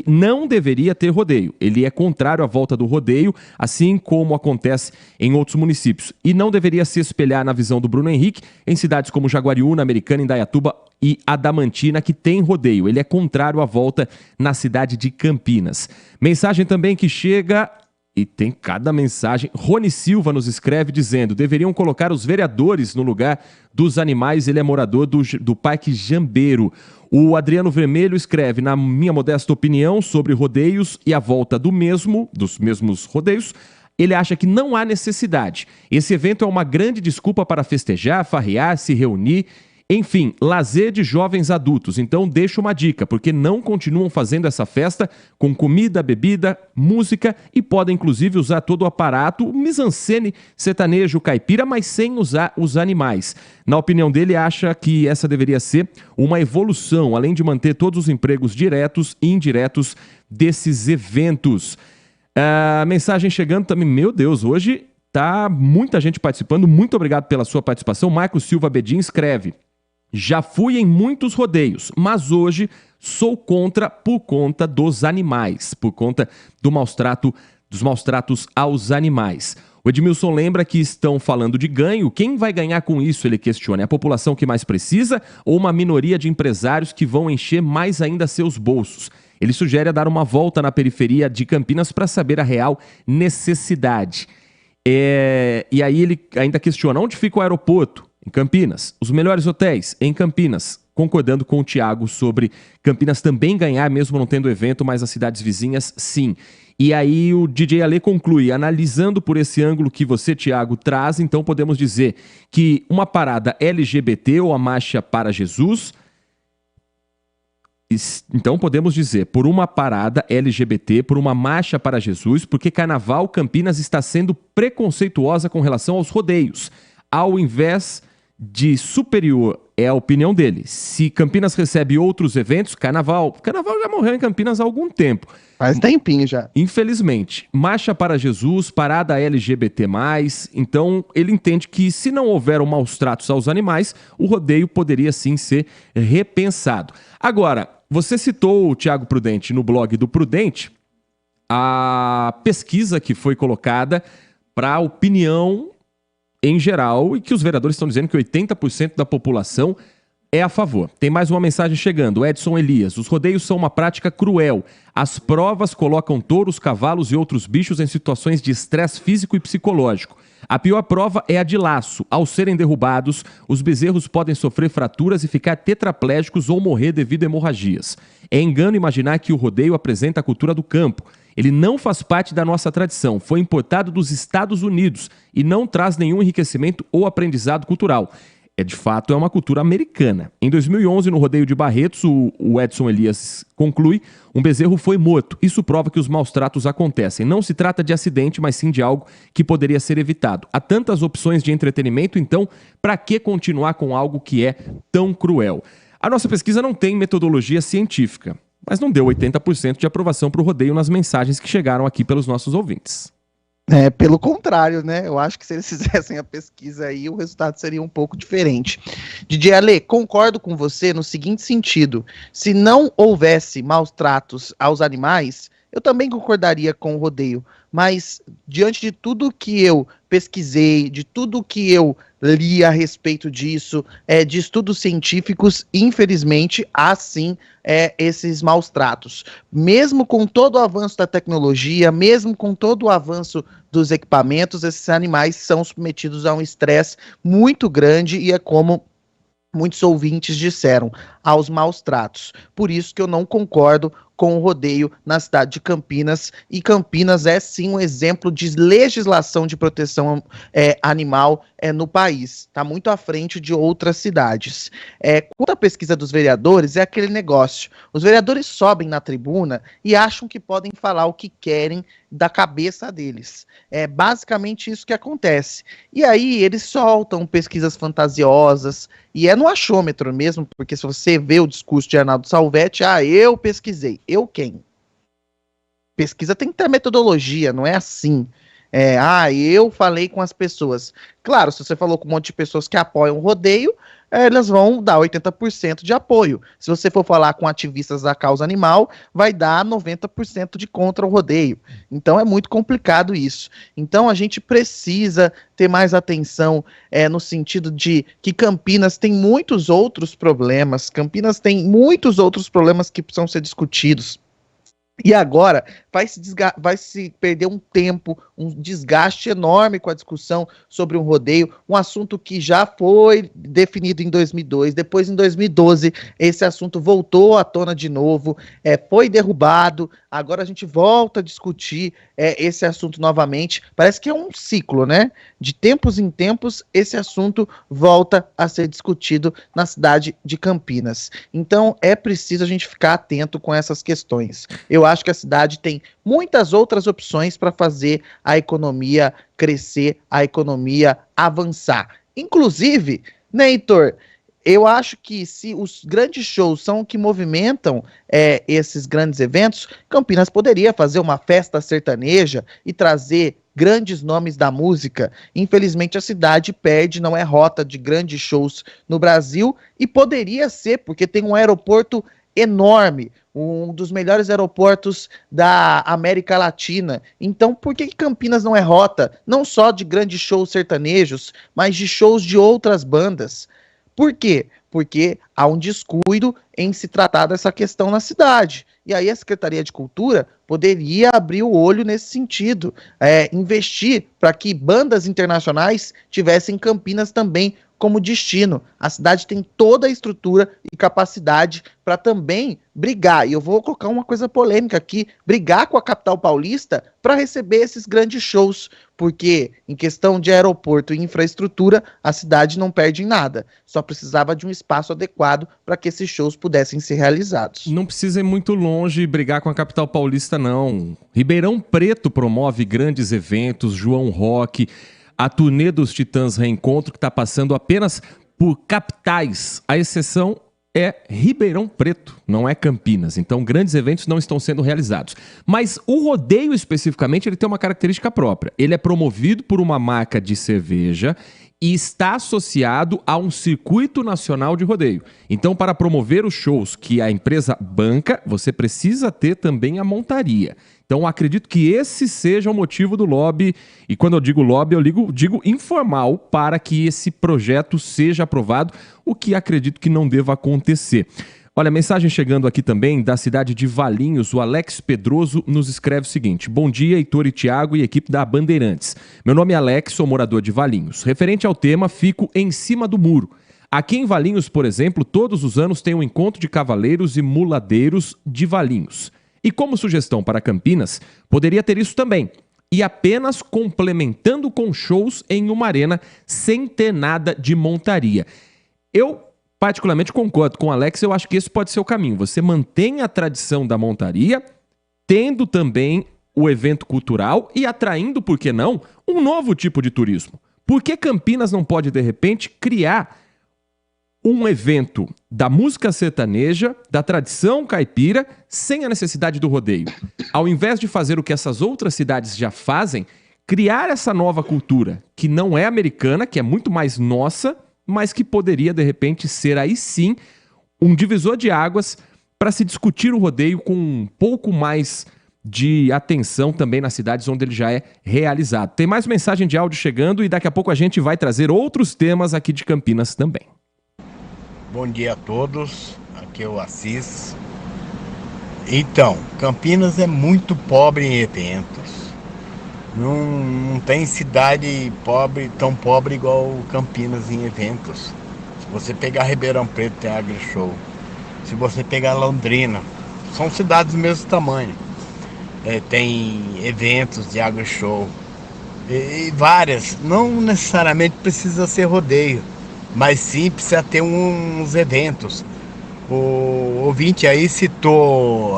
não deveria ter rodeio. Ele é contrário à volta do rodeio, assim como acontece em outros municípios. E não deveria se espelhar na visão do Bruno Henrique em cidades como Jaguariúna, Americana, Indaiatuba e Adamantina, que tem rodeio. Ele é contrário à volta na cidade de Campinas. Mensagem também que chega... E tem cada mensagem. Rony Silva nos escreve dizendo: deveriam colocar os vereadores no lugar dos animais. Ele é morador do Parque Jambeiro. O Adriano Vermelho escreve: na minha modesta opinião sobre rodeios e a volta dos mesmos rodeios, ele acha que não há necessidade. Esse evento é uma grande desculpa para festejar, farrear, se reunir. Enfim, lazer de jovens adultos. Então deixo uma dica, porque não continuam fazendo essa festa com comida, bebida, música e podem inclusive usar todo o aparato, o mise-en-scène sertanejo caipira, mas sem usar os animais. Na opinião dele, acha que essa deveria ser uma evolução, além de manter todos os empregos diretos e indiretos desses eventos. A mensagem chegando também, meu Deus, hoje tá muita gente participando, muito obrigado pela sua participação. Marcos Silva Bedin escreve: já fui em muitos rodeios, mas hoje sou contra por conta dos animais, por conta dos maus tratos aos animais. O Edmilson lembra que estão falando de ganho. Quem vai ganhar com isso, ele questiona? É a população que mais precisa ou uma minoria de empresários que vão encher mais ainda seus bolsos? Ele sugere dar uma volta na periferia de Campinas para saber a real necessidade. E aí ele ainda questiona, onde fica o aeroporto? Em Campinas. Os melhores hotéis? Em Campinas. Concordando com o Thiago sobre Campinas também ganhar, mesmo não tendo evento, mas as cidades vizinhas, sim. E aí o DJ Ale conclui, analisando por esse ângulo que você, Thiago, traz, então podemos dizer que uma parada LGBT ou a marcha para Jesus... Então podemos dizer, por uma parada LGBT, por uma marcha para Jesus, porque Carnaval Campinas está sendo preconceituosa com relação aos rodeios. Ao invés de superior, é a opinião dele. Se Campinas recebe outros eventos, Carnaval já morreu em Campinas há algum tempo. Faz tempinho já. Infelizmente. Marcha para Jesus, parada LGBT+, então ele entende que se não houver maus tratos aos animais, o rodeio poderia sim ser repensado. Agora, você citou, Thiago Prudente, no blog do Prudente, a pesquisa que foi colocada para a opinião em geral e que os vereadores estão dizendo que 80% da população é a favor. Tem mais uma mensagem chegando. Edson Elias. Os rodeios são uma prática cruel. As provas colocam touros, cavalos e outros bichos em situações de estresse físico e psicológico. A pior prova é a de laço. Ao serem derrubados, os bezerros podem sofrer fraturas e ficar tetraplégicos ou morrer devido a hemorragias. É engano imaginar que o rodeio apresenta a cultura do campo. Ele não faz parte da nossa tradição. Foi importado dos Estados Unidos e não traz nenhum enriquecimento ou aprendizado cultural. De fato, é uma cultura americana. Em 2011, no rodeio de Barretos, o Edson Elias conclui, um bezerro foi morto. Isso prova que os maus tratos acontecem. Não se trata de acidente, mas sim de algo que poderia ser evitado. Há tantas opções de entretenimento, então, para que continuar com algo que é tão cruel? A nossa pesquisa não tem metodologia científica, mas não deu 80% de aprovação para o rodeio nas mensagens que chegaram aqui pelos nossos ouvintes. Pelo contrário, né? Eu acho que se eles fizessem a pesquisa aí, o resultado seria um pouco diferente. DJ Ale, concordo com você no seguinte sentido. Se não houvesse maus tratos aos animais, eu também concordaria com o rodeio. Mas, diante de tudo que eu pesquisei, de tudo que eu li a respeito disso, de estudos científicos, infelizmente, há sim esses maus tratos. Mesmo com todo o avanço da tecnologia, mesmo com todo o avanço dos equipamentos, esses animais são submetidos a um estresse muito grande e é como muitos ouvintes disseram, aos maus tratos. Por isso que eu não concordo com o rodeio na cidade de Campinas, e Campinas é sim um exemplo de legislação de proteção animal no país, está muito à frente de outras cidades. Quanto à pesquisa dos vereadores, é aquele negócio, os vereadores sobem na tribuna e acham que podem falar o que querem da cabeça deles, é basicamente isso que acontece, e aí eles soltam pesquisas fantasiosas, e é no achômetro mesmo, porque se você vê o discurso de Arnaldo Salvetti, eu pesquisei. Eu quem? Pesquisa tem que ter metodologia, não é assim. Eu falei com as pessoas. Claro, se você falou com um monte de pessoas que apoiam o rodeio, elas vão dar 80% de apoio. Se você for falar com ativistas da causa animal, vai dar 90% de contra o rodeio. Então é muito complicado isso. Então a gente precisa ter mais atenção no sentido de que Campinas tem muitos outros problemas. Campinas tem muitos outros problemas que precisam ser discutidos. E agora vai se perder um tempo, um desgaste enorme com a discussão sobre um rodeio, um assunto que já foi definido em 2002, depois em 2012 esse assunto voltou à tona de novo, foi derrubado, agora a gente volta a discutir esse assunto novamente, parece que é um ciclo, né? De tempos em tempos esse assunto volta a ser discutido na cidade de Campinas. Então é preciso a gente ficar atento com essas questões. Eu acho que a cidade tem muitas outras opções para fazer a economia crescer, a economia avançar. Inclusive, né, Heitor, eu acho que se os grandes shows são o que movimentam esses grandes eventos, Campinas poderia fazer uma festa sertaneja e trazer grandes nomes da música. Infelizmente a cidade perde, não é rota de grandes shows no Brasil, e poderia ser, porque tem um aeroporto enorme, um dos melhores aeroportos da América Latina. Então, por que Campinas não é rota, não só de grandes shows sertanejos, mas de shows de outras bandas? Por quê? Porque há um descuido em se tratar dessa questão na cidade. E aí a Secretaria de Cultura poderia abrir o olho nesse sentido, investir para que bandas internacionais tivessem Campinas também como destino. A cidade tem toda a estrutura e capacidade para também brigar, e eu vou colocar uma coisa polêmica aqui, brigar com a capital paulista para receber esses grandes shows, porque em questão de aeroporto e infraestrutura, a cidade não perde em nada, só precisava de um espaço adequado para que esses shows pudessem ser realizados. Não precisa ir muito longe brigar com a capital paulista, não. Ribeirão Preto promove grandes eventos, João Rock, a turnê dos Titãs Reencontro, que está passando apenas por capitais. A exceção é Ribeirão Preto, não é Campinas. Então, grandes eventos não estão sendo realizados. Mas o rodeio, especificamente, ele tem uma característica própria. Ele é promovido por uma marca de cerveja e está associado a um circuito nacional de rodeio. Então, para promover os shows que a empresa banca, você precisa ter também a montaria. Então, acredito que esse seja o motivo do lobby, e quando eu digo lobby, eu digo informal, para que esse projeto seja aprovado, o que acredito que não deva acontecer. Olha, mensagem chegando aqui também da cidade de Valinhos, o Alex Pedroso nos escreve o seguinte: bom dia, Heitor e Thiago e equipe da Bandeirantes. Meu nome é Alex, sou morador de Valinhos. Referente ao tema, fico em cima do muro. Aqui em Valinhos, por exemplo, todos os anos tem um encontro de cavaleiros e muladeiros de Valinhos. E como sugestão para Campinas, poderia ter isso também. E apenas complementando com shows em uma arena, sem ter nada de montaria. Eu particularmente concordo com o Alex, eu acho que esse pode ser o caminho. Você mantém a tradição da montaria, tendo também o evento cultural e atraindo, por que não, um novo tipo de turismo. Por que Campinas não pode, de repente, criar um evento da música sertaneja, da tradição caipira, sem a necessidade do rodeio? Ao invés de fazer o que essas outras cidades já fazem, criar essa nova cultura, que não é americana, que é muito mais nossa, mas que poderia, de repente, ser aí sim um divisor de águas para se discutir o rodeio com um pouco mais de atenção também nas cidades onde ele já é realizado. Tem mais mensagem de áudio chegando e daqui a pouco a gente vai trazer outros temas aqui de Campinas também. Bom dia a todos, aqui é o Assis. Então, Campinas é muito pobre em eventos. Não tem cidade pobre, tão pobre igual Campinas em eventos. Se você pegar Ribeirão Preto, tem AgriShow. Se você pegar Londrina, são cidades do mesmo tamanho. Tem eventos de AgriShow. E várias, não necessariamente precisa ser rodeio, mas sim precisa ter uns eventos. O ouvinte aí citou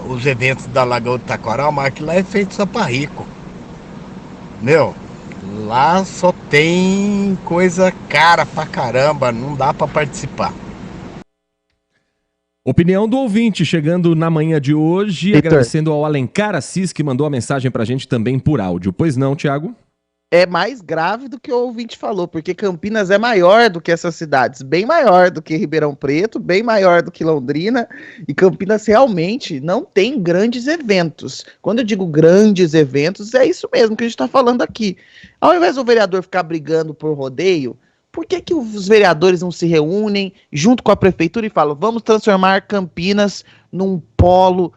os eventos da Lagoa do Taquaral, mas aquilo lá é feito só para rico. Meu, lá só tem coisa cara pra caramba, não dá pra participar. Opinião do ouvinte chegando na manhã de hoje, Heitor. agradecendo ao Alencar Assis, que mandou a mensagem pra gente também por áudio. Pois não, Thiago? É mais grave do que o ouvinte falou, porque Campinas é maior do que essas cidades, bem maior do que Ribeirão Preto, bem maior do que Londrina, e Campinas realmente não tem grandes eventos. Quando eu digo grandes eventos, é isso mesmo que a gente está falando aqui. Ao invés do vereador ficar brigando por rodeio, por que os vereadores não se reúnem junto com a prefeitura e falam: vamos transformar Campinas num polo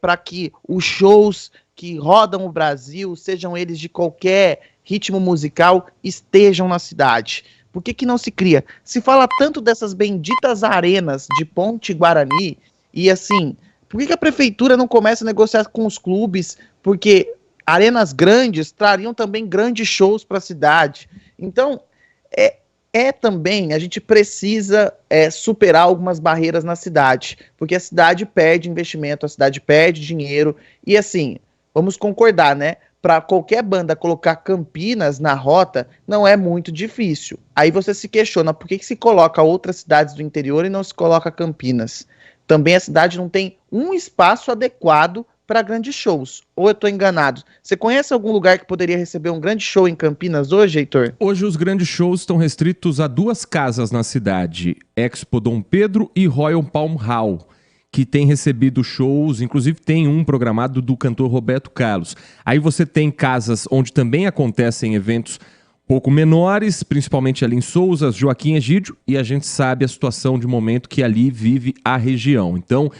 para que os shows que rodam o Brasil, sejam eles de qualquer ritmo musical, estejam na cidade? Por que não se cria? Se fala tanto dessas benditas arenas de Ponte Guarani, e assim, por que a prefeitura não começa a negociar com os clubes? Porque arenas grandes trariam também grandes shows para a cidade. Então, também, a gente precisa superar algumas barreiras na cidade, porque a cidade perde investimento, a cidade perde dinheiro, e assim, vamos concordar, né? Para qualquer banda colocar Campinas na rota, não é muito difícil. Aí você se questiona, por que se coloca outras cidades do interior e não se coloca Campinas? Também a cidade não tem um espaço adequado para grandes shows. Ou eu estou enganado? Você conhece algum lugar que poderia receber um grande show em Campinas hoje, Heitor? Hoje os grandes shows estão restritos a duas casas na cidade, Expo Dom Pedro e Royal Palm Hall. que tem recebido shows, inclusive tem um programado do cantor Roberto Carlos. Aí você tem casas onde também acontecem eventos pouco menores, principalmente ali em Sousa, Joaquim Egídio, e a gente sabe a situação de momento que ali vive a região. Então,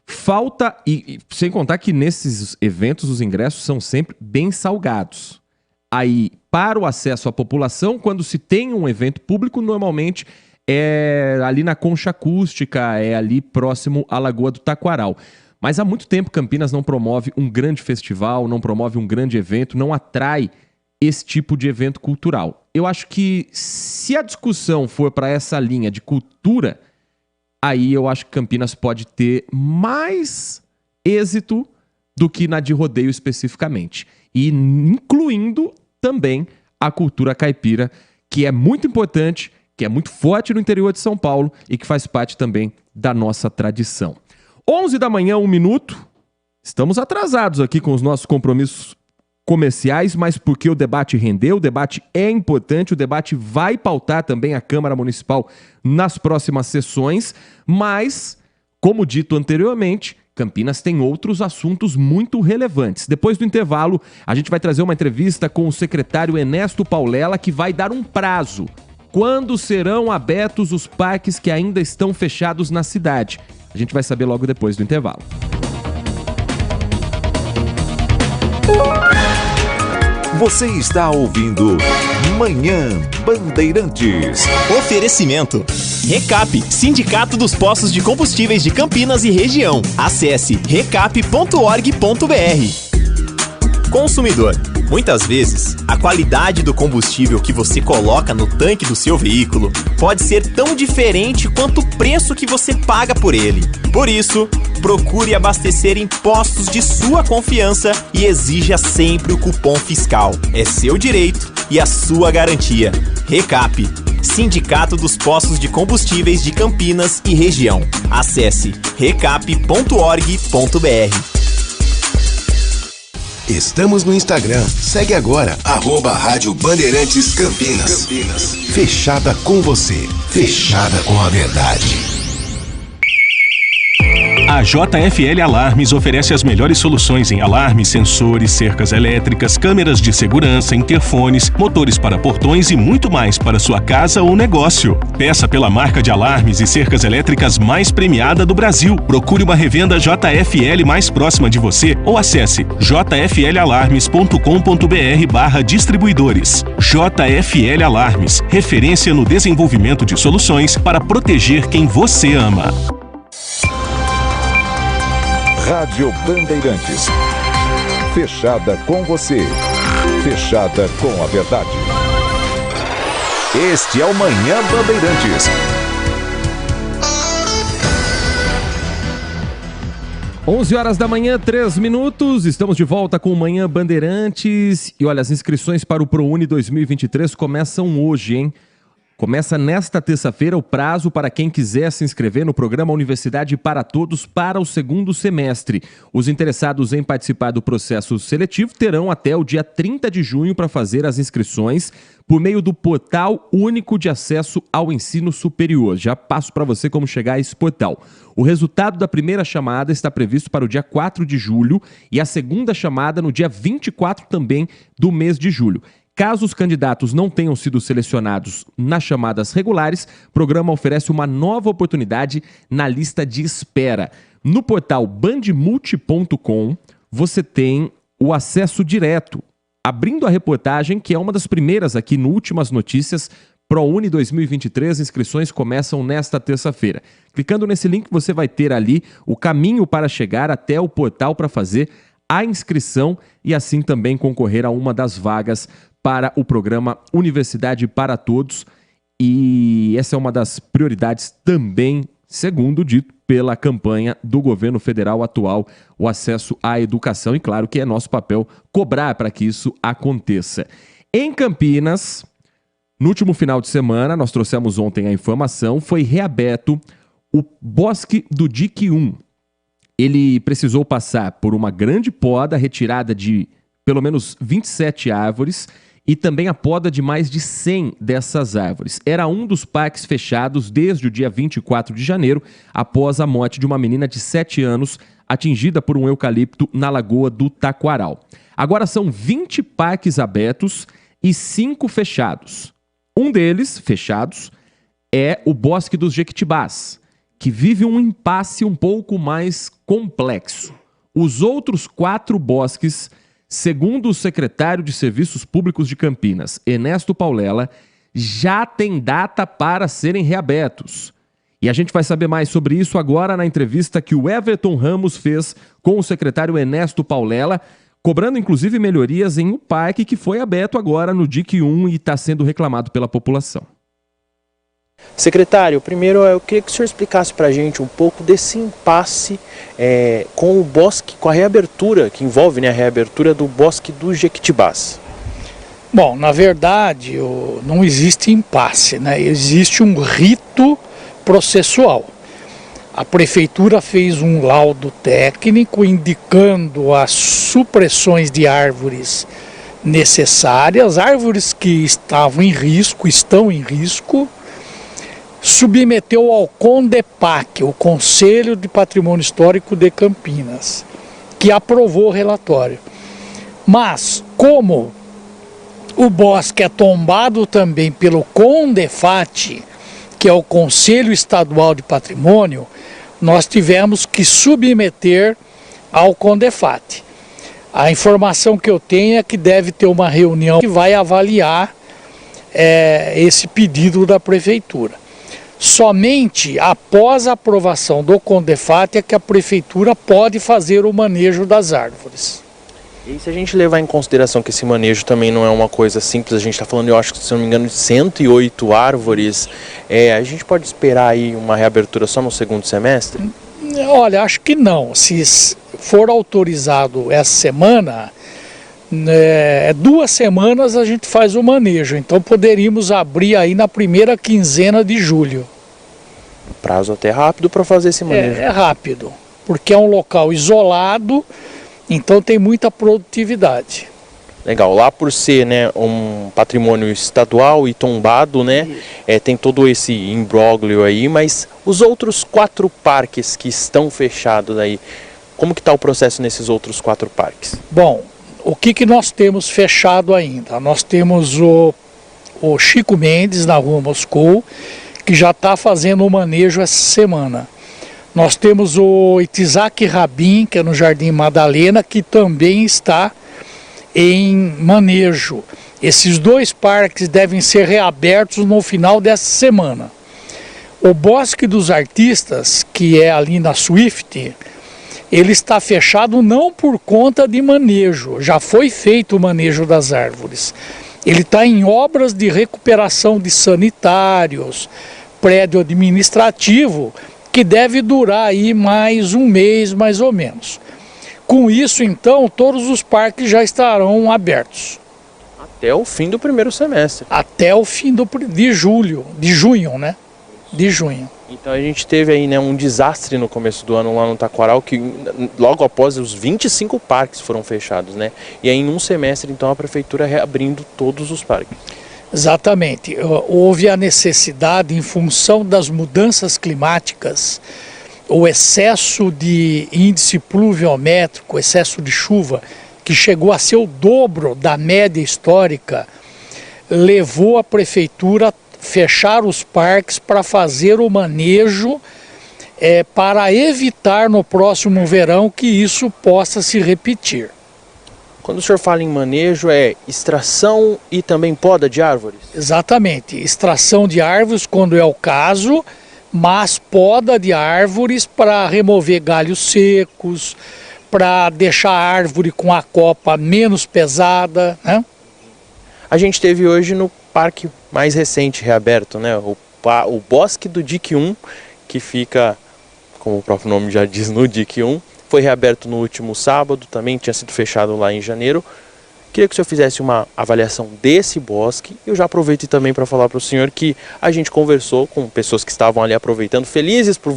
falta, e sem contar que nesses eventos os ingressos são sempre bem salgados. Aí, para o acesso à população, quando se tem um evento público, normalmente é ali na Concha Acústica, é ali próximo à Lagoa do Taquaral. Mas há muito tempo Campinas não promove um grande festival, não promove um grande evento, não atrai esse tipo de evento cultural. Eu acho que se a discussão for para essa linha de cultura, aí eu acho que Campinas pode ter mais êxito do que na de rodeio especificamente. E incluindo também a cultura caipira, que é muito importante, que é muito forte no interior de São Paulo e que faz parte também da nossa tradição. 11 da manhã, 1 minuto. Estamos atrasados aqui com os nossos compromissos comerciais, mas porque o debate rendeu, o debate é importante, o debate vai pautar também a Câmara Municipal nas próximas sessões, mas, como dito anteriormente, Campinas tem outros assuntos muito relevantes. Depois do intervalo, a gente vai trazer uma entrevista com o secretário Ernesto Paulela, que vai dar um prazo. Quando serão abertos os parques que ainda estão fechados na cidade? A gente vai saber logo depois do intervalo. Você está ouvindo Manhã Bandeirantes. Oferecimento. Recap, Sindicato dos Postos de Combustíveis de Campinas e Região. Acesse recap.org.br. Consumidor. Muitas vezes, a qualidade do combustível que você coloca no tanque do seu veículo pode ser tão diferente quanto o preço que você paga por ele. Por isso, procure abastecer em postos de sua confiança e exija sempre o cupom fiscal. É seu direito e a sua garantia. Recap, Sindicato dos Postos de Combustíveis de Campinas e Região. Acesse recap.org.br. Estamos no Instagram. Segue agora, @Rádio Bandeirantes Campinas. Fechada com você. Fechada com a verdade. A JFL Alarmes oferece as melhores soluções em alarmes, sensores, cercas elétricas, câmeras de segurança, interfones, motores para portões e muito mais para sua casa ou negócio. Peça pela marca de alarmes e cercas elétricas mais premiada do Brasil. Procure uma revenda JFL mais próxima de você ou acesse jflalarmes.com.br/distribuidores. JFL Alarmes, referência no desenvolvimento de soluções para proteger quem você ama. Rádio Bandeirantes. Fechada com você. Fechada com a verdade. Este é o Manhã Bandeirantes. 11 horas da manhã, 3 minutos. Estamos de volta com o Manhã Bandeirantes. E olha, as inscrições para o ProUni 2023 começam hoje, hein? Começa nesta terça-feira o prazo para quem quiser se inscrever no programa Universidade para Todos para o segundo semestre. Os interessados em participar do processo seletivo terão até o dia 30 de junho para fazer as inscrições por meio do Portal Único de Acesso ao Ensino Superior. Já passo para você como chegar a esse portal. O resultado da primeira chamada está previsto para o dia 4 de julho e a segunda chamada no dia 24 também do mês de julho. Caso os candidatos não tenham sido selecionados nas chamadas regulares, o programa oferece uma nova oportunidade na lista de espera. No portal bandmulti.com, você tem o acesso direto. Abrindo a reportagem, que é uma das primeiras aqui no Últimas Notícias, ProUni 2023, inscrições começam nesta terça-feira. Clicando nesse link, você vai ter ali o caminho para chegar até o portal para fazer a inscrição e assim também concorrer a uma das vagas para o programa Universidade para Todos. E essa é uma das prioridades também, segundo dito, pela campanha do governo federal atual, o acesso à educação. E claro que é nosso papel cobrar para que isso aconteça. Em Campinas, no último final de semana, nós trouxemos ontem a informação, foi reaberto o Bosque do Dique 1. Ele precisou passar por uma grande poda, retirada de pelo menos 27 árvores, e também a poda de mais de 100 dessas árvores. Era um dos parques fechados desde o dia 24 de janeiro, após a morte de uma menina de 7 anos atingida por um eucalipto na Lagoa do Taquaral. Agora são 20 parques abertos e 5 fechados. Um deles, fechados, é o Bosque dos Jequitibás, que vive um impasse um pouco mais complexo. Os outros 4 bosques, segundo o secretário de Serviços Públicos de Campinas, Ernesto Paulela, já têm data para serem reabertos. E a gente vai saber mais sobre isso agora na entrevista que o Everton Ramos fez com o secretário Ernesto Paulela, cobrando inclusive melhorias em um parque que foi aberto agora no DIC 1 e está sendo reclamado pela população. Secretário, primeiro eu queria que o senhor explicasse para a gente um pouco desse impasse com o bosque, com a reabertura, que envolve, né, a reabertura do Bosque dos Jequitibás. Bom, na verdade, não existe impasse, né? Existe um rito processual. A prefeitura fez um laudo técnico indicando as supressões de árvores necessárias, árvores que estavam em risco, estão em risco, submeteu ao CONDEPAC, o Conselho de Patrimônio Histórico de Campinas, que aprovou o relatório. Mas, como o bosque é tombado também pelo CONDEFAT, que é o Conselho Estadual de Patrimônio, nós tivemos que submeter ao CONDEFAT. A informação que eu tenho é que deve ter uma reunião que vai avaliar esse pedido da prefeitura. Somente após a aprovação do CONDEFAT é que a prefeitura pode fazer o manejo das árvores. E se a gente levar em consideração que esse manejo também não é uma coisa simples, a gente está falando, eu acho que, se não me engano, de 108 árvores, a gente pode esperar aí uma reabertura só no segundo semestre? Olha, acho que não. Se for autorizado essa semana, 2 semanas a gente faz o manejo, então poderíamos abrir aí na primeira quinzena de julho. Prazo até rápido para fazer esse manejo. É rápido, porque é um local isolado, então tem muita produtividade. Legal, lá por ser, né, um patrimônio estadual e tombado, né, tem todo esse imbróglio aí, mas os outros 4 parques que estão fechados aí, como que está o processo nesses outros 4 parques? Bom, o que nós temos fechado ainda? Nós temos o Chico Mendes na Rua Moscou, que já está fazendo o manejo essa semana. Nós temos o Itizak Rabin, que é no Jardim Madalena, que também está em manejo. Esses 2 parques devem ser reabertos no final dessa semana. O Bosque dos Artistas, que é ali na Swift, ele está fechado não por conta de manejo, já foi feito o manejo das árvores. Ele está em obras de recuperação de sanitários, prédio administrativo, que deve durar aí mais um mês, mais ou menos. Com isso, então, todos os parques já estarão abertos. Até o fim do primeiro semestre. Até o fim de junho, né? De junho. Então a gente teve aí, né, um desastre no começo do ano lá no Taquaral, que logo após os 25 parques foram fechados, né? E aí em um semestre, então, a prefeitura reabrindo todos os parques. Exatamente. Houve a necessidade, em função das mudanças climáticas, o excesso de índice pluviométrico, excesso de chuva, que chegou a ser o dobro da média histórica, levou a prefeitura a fechar os parques para fazer o manejo, para evitar no próximo verão que isso possa se repetir. Quando o senhor fala em manejo, é extração e também poda de árvores? Exatamente, extração de árvores quando é o caso, mas poda de árvores para remover galhos secos, para deixar a árvore com a copa menos pesada, né? A gente teve hoje no parque mais recente reaberto, né? O Bosque do DIC 1, que fica, como o próprio nome já diz, no DIC 1. Foi reaberto no último sábado, também tinha sido fechado lá em janeiro. Queria que o senhor fizesse uma avaliação desse bosque. Eu já aproveito também para falar para o senhor que a gente conversou com pessoas que estavam ali aproveitando, felizes por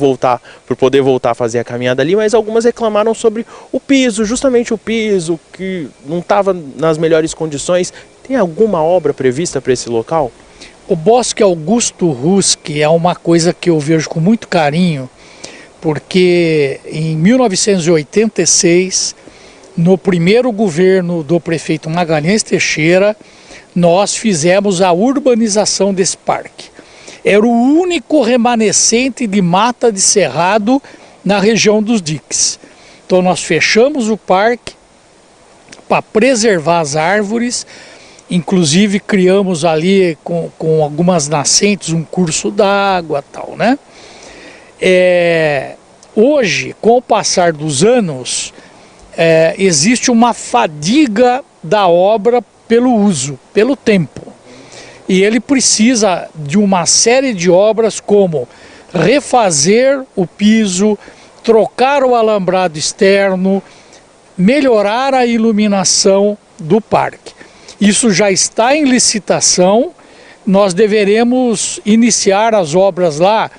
poder voltar a fazer a caminhada ali, mas algumas reclamaram sobre o piso, justamente o piso, que não estava nas melhores condições. Tem alguma obra prevista para esse local? O Bosque Augusto Ruski é uma coisa que eu vejo com muito carinho, porque em 1986, no primeiro governo do prefeito Magalhães Teixeira, nós fizemos a urbanização desse parque. Era o único remanescente de mata de cerrado na região dos diques. Então nós fechamos o parque para preservar as árvores, inclusive criamos ali com algumas nascentes um curso d'água e tal, né? Hoje, com o passar dos anos, existe uma fadiga da obra pelo uso, pelo tempo. E ele precisa de uma série de obras como refazer o piso, trocar o alambrado externo, melhorar a iluminação do parque. Isso já está em licitação, nós deveremos iniciar as obras lá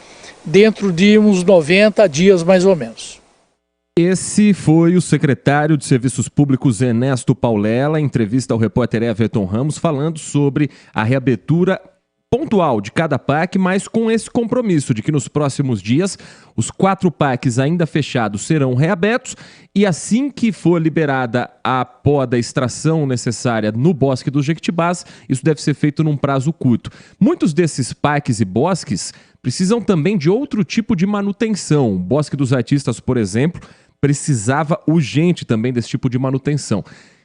dentro de uns 90 dias mais ou menos. Esse foi o secretário de Serviços Públicos, Ernesto Paulela, em entrevista ao repórter Everton Ramos, falando sobre a reabertura pontual de cada parque, mas com esse compromisso de que nos próximos dias os 4 parques ainda fechados serão reabertos e assim que for liberada a poda, extração necessária no Bosque dos Jequitibás, isso deve ser feito num prazo curto. Muitos desses parques e bosques precisam também de outro tipo de manutenção. O Bosque dos Artistas, por exemplo, precisava urgente também desse tipo de manutenção.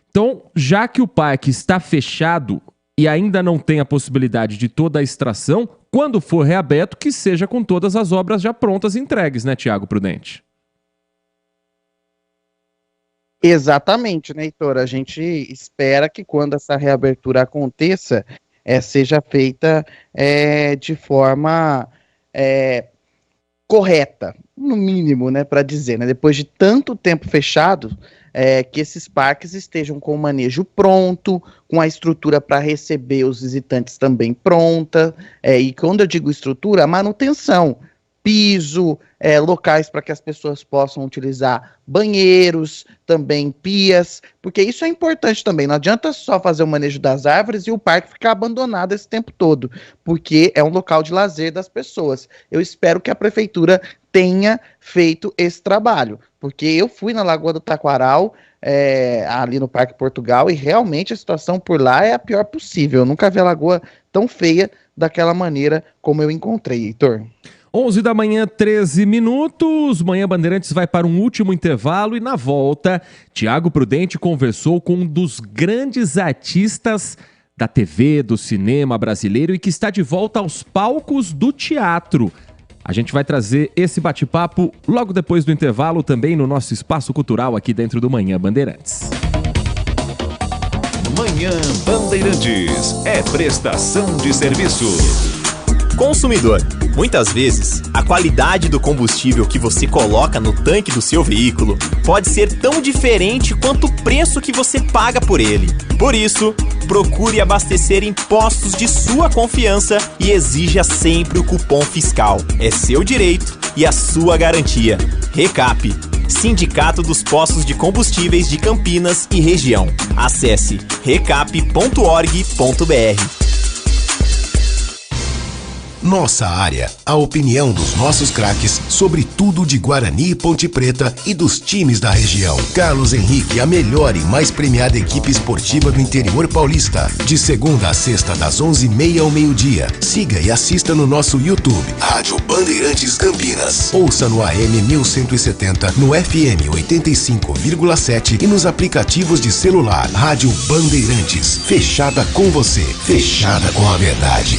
Então, já que o parque está fechado e ainda não tem a possibilidade de toda a extração, quando for reaberto, que seja com todas as obras já prontas e entregues, né, Tiago Prudente? Exatamente, né, Heitor? A gente espera que quando essa reabertura aconteça, seja feita de forma correta, no mínimo, né, para dizer, né, depois de tanto tempo fechado, que esses parques estejam com o manejo pronto, com a estrutura para receber os visitantes também pronta, e quando eu digo estrutura, a manutenção, piso, locais para que as pessoas possam utilizar banheiros, também pias, porque isso é importante também, não adianta só fazer o manejo das árvores e o parque ficar abandonado esse tempo todo, porque é um local de lazer das pessoas. Eu espero que a prefeitura tenha feito esse trabalho, porque eu fui na Lagoa do Taquaral, ali no Parque Portugal, e realmente a situação por lá é a pior possível. Eu nunca vi a lagoa tão feia daquela maneira como eu encontrei, Heitor. 11 da manhã, 13 minutos. Manhã Bandeirantes vai para um último intervalo e na volta, Tiago Prudente conversou com um dos grandes artistas da TV, do cinema brasileiro e que está de volta aos palcos do teatro. A gente vai trazer esse bate-papo logo depois do intervalo, também no nosso espaço cultural aqui dentro do Manhã Bandeirantes. Manhã Bandeirantes é prestação de serviço. Consumidor, muitas vezes, a qualidade do combustível que você coloca no tanque do seu veículo pode ser tão diferente quanto o preço que você paga por ele. Por isso, procure abastecer em postos de sua confiança e exija sempre o cupom fiscal. É seu direito e a sua garantia. Recap, Sindicato dos Postos de Combustíveis de Campinas e Região. Acesse recap.org.br. Nossa área, a opinião dos nossos craques sobre tudo de Guarani e Ponte Preta e dos times da região. Carlos Henrique, a melhor e mais premiada equipe esportiva do interior paulista. De segunda a sexta, das 11h30 ao meio-dia. Siga e assista no nosso YouTube, Rádio Bandeirantes Campinas. Ouça no AM 1170, no FM 85,7 e nos aplicativos de celular. Rádio Bandeirantes, fechada com você, fechada com a verdade.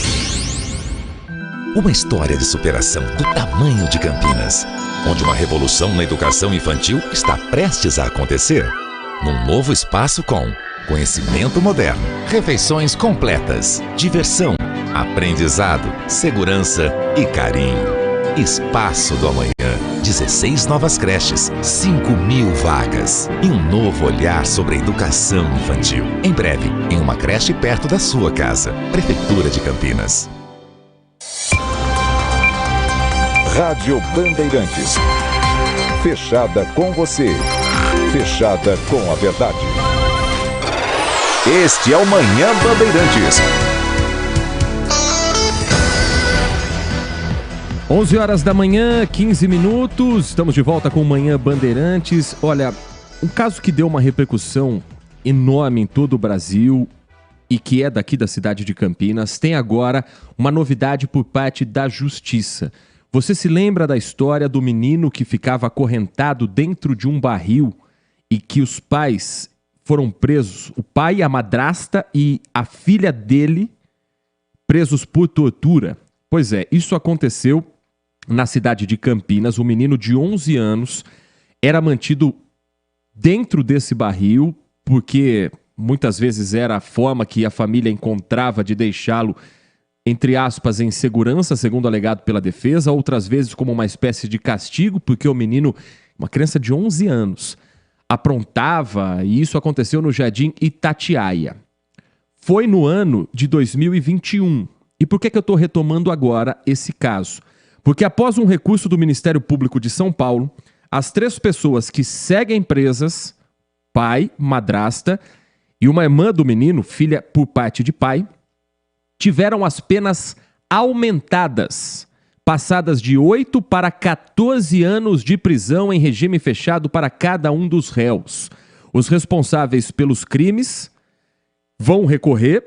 Uma história de superação do tamanho de Campinas, onde uma revolução na educação infantil está prestes a acontecer. Num novo espaço com conhecimento moderno, refeições completas, diversão, aprendizado, segurança e carinho. Espaço do Amanhã. 16 novas creches, 5.000 vagas e um novo olhar sobre a educação infantil. Em breve, em uma creche perto da sua casa. Prefeitura de Campinas. Rádio Bandeirantes. Fechada com você. Fechada com a verdade. Este é o Manhã Bandeirantes. 11 horas da manhã, 15 minutos. Estamos de volta com o Manhã Bandeirantes. Olha, um caso que deu uma repercussão enorme em todo o Brasil e que é daqui da cidade de Campinas, tem agora uma novidade por parte da Justiça. Você se lembra da história do menino que ficava acorrentado dentro de um barril e que os pais foram presos, o pai, a madrasta e a filha dele, presos por tortura? Pois é, isso aconteceu na cidade de Campinas. Um menino de 11 anos era mantido dentro desse barril porque muitas vezes era a forma que a família encontrava de deixá-lo, entre aspas, em segurança, segundo alegado pela defesa, outras vezes como uma espécie de castigo, porque o menino, uma criança de 11 anos, aprontava, e isso aconteceu no Jardim Itatiaia. Foi no ano de 2021. E por que eu estou retomando agora esse caso? Porque após um recurso do Ministério Público de São Paulo, as 3 pessoas que seguem presas, pai, madrasta e uma irmã do menino, filha por parte de pai, tiveram as penas aumentadas, passadas de 8 para 14 anos de prisão em regime fechado para cada um dos réus. Os responsáveis pelos crimes vão recorrer,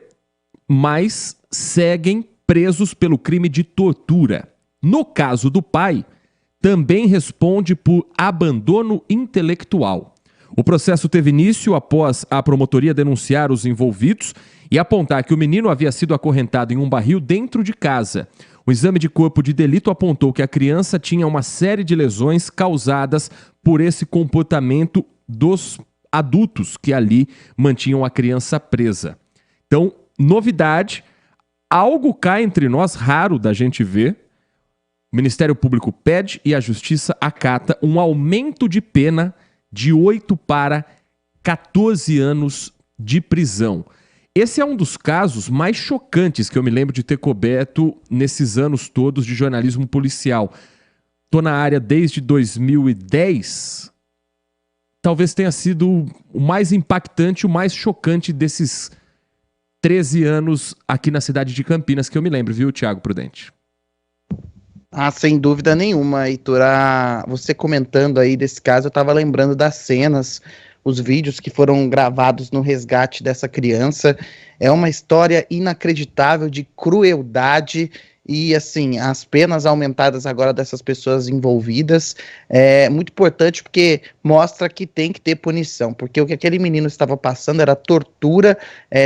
mas seguem presos pelo crime de tortura. No caso do pai, também responde por abandono intelectual. O processo teve início após a promotoria denunciar os envolvidos e apontar que o menino havia sido acorrentado em um barril dentro de casa. O exame de corpo de delito apontou que a criança tinha uma série de lesões causadas por esse comportamento dos adultos que ali mantinham a criança presa. Então, novidade, algo cá entre nós, raro da gente ver. O Ministério Público pede e a Justiça acata um aumento de pena de 8 para 14 anos de prisão. Esse é um dos casos mais chocantes que eu me lembro de ter coberto nesses anos todos de jornalismo policial. Estou na área desde 2010. Talvez tenha sido o mais impactante, o mais chocante desses 13 anos aqui na cidade de Campinas, que eu me lembro, viu, Thiago Prudente? Ah, sem dúvida nenhuma, Heitor. Você comentando aí desse caso, eu estava lembrando das cenas, os vídeos que foram gravados no resgate dessa criança. É uma história inacreditável de crueldade e, assim, as penas aumentadas agora dessas pessoas envolvidas é muito importante porque mostra que tem que ter punição, porque o que aquele menino estava passando era tortura,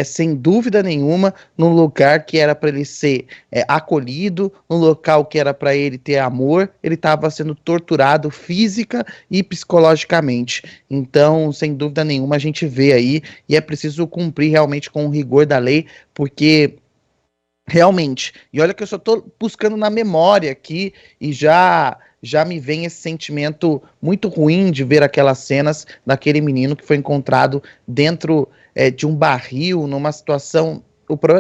sem dúvida nenhuma, num lugar que era para ele ser acolhido, num local que era para ele ter amor, ele estava sendo torturado física e psicologicamente. Então, sem dúvida nenhuma, a gente vê aí, e é preciso cumprir realmente com o rigor da lei, porque realmente, e olha que eu só estou buscando na memória aqui e já me vem esse sentimento muito ruim de ver aquelas cenas daquele menino que foi encontrado dentro de um barril, numa situação...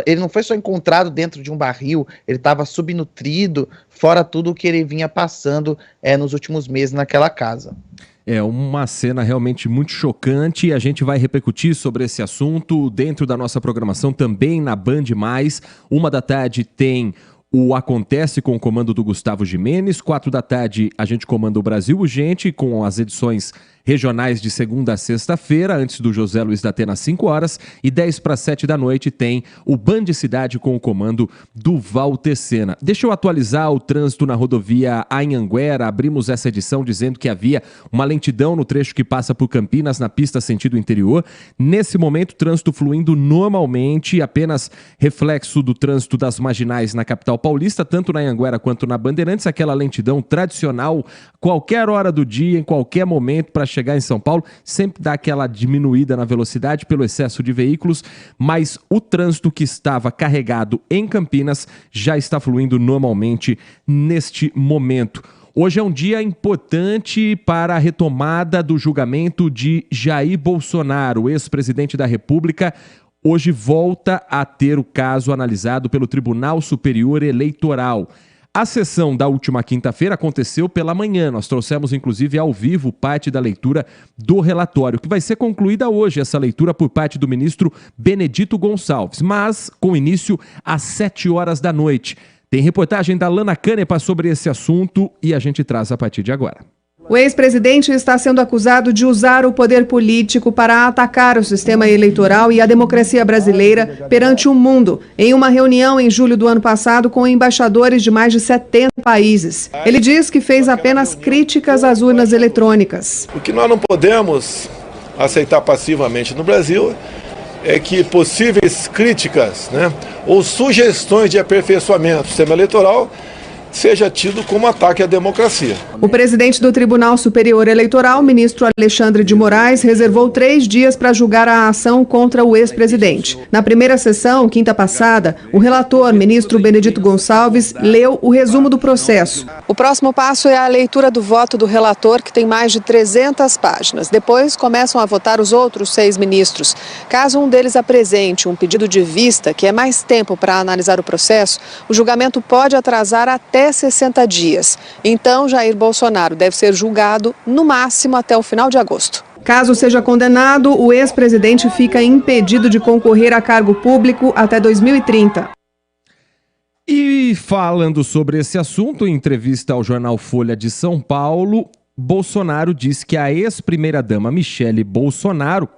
Ele não foi só encontrado dentro de um barril, ele estava subnutrido, fora tudo o que ele vinha passando nos últimos meses naquela casa. É uma cena realmente muito chocante e a gente vai repercutir sobre esse assunto dentro da nossa programação também na Band+. 13h tem o Acontece com o comando do Gustavo Gimenez. 16h a gente comanda o Brasil Urgente com as edições regionais de segunda a sexta-feira, antes do José Luiz da Atena, 5h. E 6h para 7h tem o Band Cidade com o comando do Walter Sena. Deixa eu atualizar o trânsito na rodovia Anhanguera. Abrimos essa edição dizendo que havia uma lentidão no trecho que passa por Campinas, na pista sentido interior. Nesse momento, trânsito fluindo normalmente, apenas reflexo do trânsito das marginais na capital paulista, tanto na Anhanguera quanto na Bandeirantes, aquela lentidão tradicional, qualquer hora do dia, em qualquer momento para chegar em São Paulo, sempre dá aquela diminuída na velocidade pelo excesso de veículos, mas o trânsito que estava carregado em Campinas já está fluindo normalmente neste momento. Hoje é um dia importante para a retomada do julgamento de Jair Bolsonaro, ex-presidente da República. Hoje volta a ter o caso analisado pelo Tribunal Superior Eleitoral. A sessão da última quinta-feira aconteceu pela manhã. Nós trouxemos, inclusive, ao vivo parte da leitura do relatório, que vai ser concluída hoje, essa leitura por parte do ministro Benedito Gonçalves, mas com início às 7 horas da noite. Tem reportagem da Lana Canepa sobre esse assunto e a gente traz a partir de agora. O ex-presidente está sendo acusado de usar o poder político para atacar o sistema eleitoral e a democracia brasileira perante o mundo, em uma reunião em julho do ano passado com embaixadores de mais de 70 países. Ele diz que fez apenas críticas às urnas eletrônicas. O que nós não podemos aceitar passivamente no Brasil é que possíveis críticas, ou sugestões de aperfeiçoamento do sistema eleitoral seja tido como ataque à democracia. O presidente do Tribunal Superior Eleitoral, ministro Alexandre de Moraes, reservou 3 dias para julgar a ação contra o ex-presidente. Na primeira sessão, quinta passada, o relator, ministro Benedito Gonçalves, leu o resumo do processo. O próximo passo é a leitura do voto do relator, que tem mais de 300 páginas. Depois começam a votar os outros 6 ministros. Caso um deles apresente um pedido de vista, que é mais tempo para analisar o processo, o julgamento pode atrasar até 60 dias. Então, Jair Bolsonaro deve ser julgado no máximo até o final de agosto. Caso seja condenado, o ex-presidente fica impedido de concorrer a cargo público até 2030. E falando sobre esse assunto, em entrevista ao jornal Folha de São Paulo, Bolsonaro diz que a ex-primeira-dama Michele Bolsonaro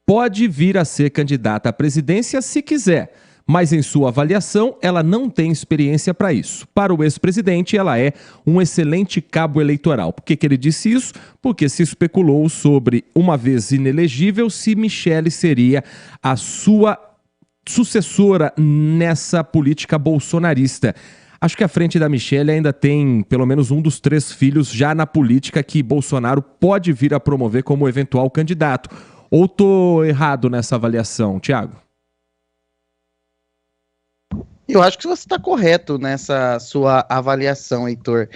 pode vir a ser candidata à presidência se quiser, mas em sua avaliação ela não tem experiência para isso. Para o ex-presidente, ela é um excelente cabo eleitoral. Por que ele disse isso? Porque se especulou sobre, uma vez inelegível, se Michele seria a sua sucessora nessa política bolsonarista. Acho que à frente da Michele ainda tem pelo menos um dos 3 filhos já na política que Bolsonaro pode vir a promover como eventual candidato. Ou estou errado nessa avaliação, Thiago? Eu acho que você está correto nessa sua avaliação, Heitor.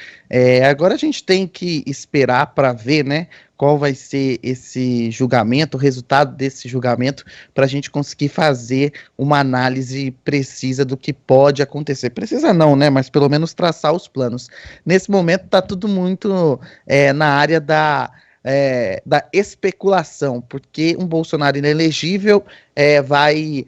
Agora a gente tem que esperar para ver, qual vai ser esse julgamento, o resultado desse julgamento, para a gente conseguir fazer uma análise precisa do que pode acontecer. Precisa não, mas pelo menos traçar os planos. Nesse momento está tudo muito na área da especulação, porque um Bolsonaro inelegível vai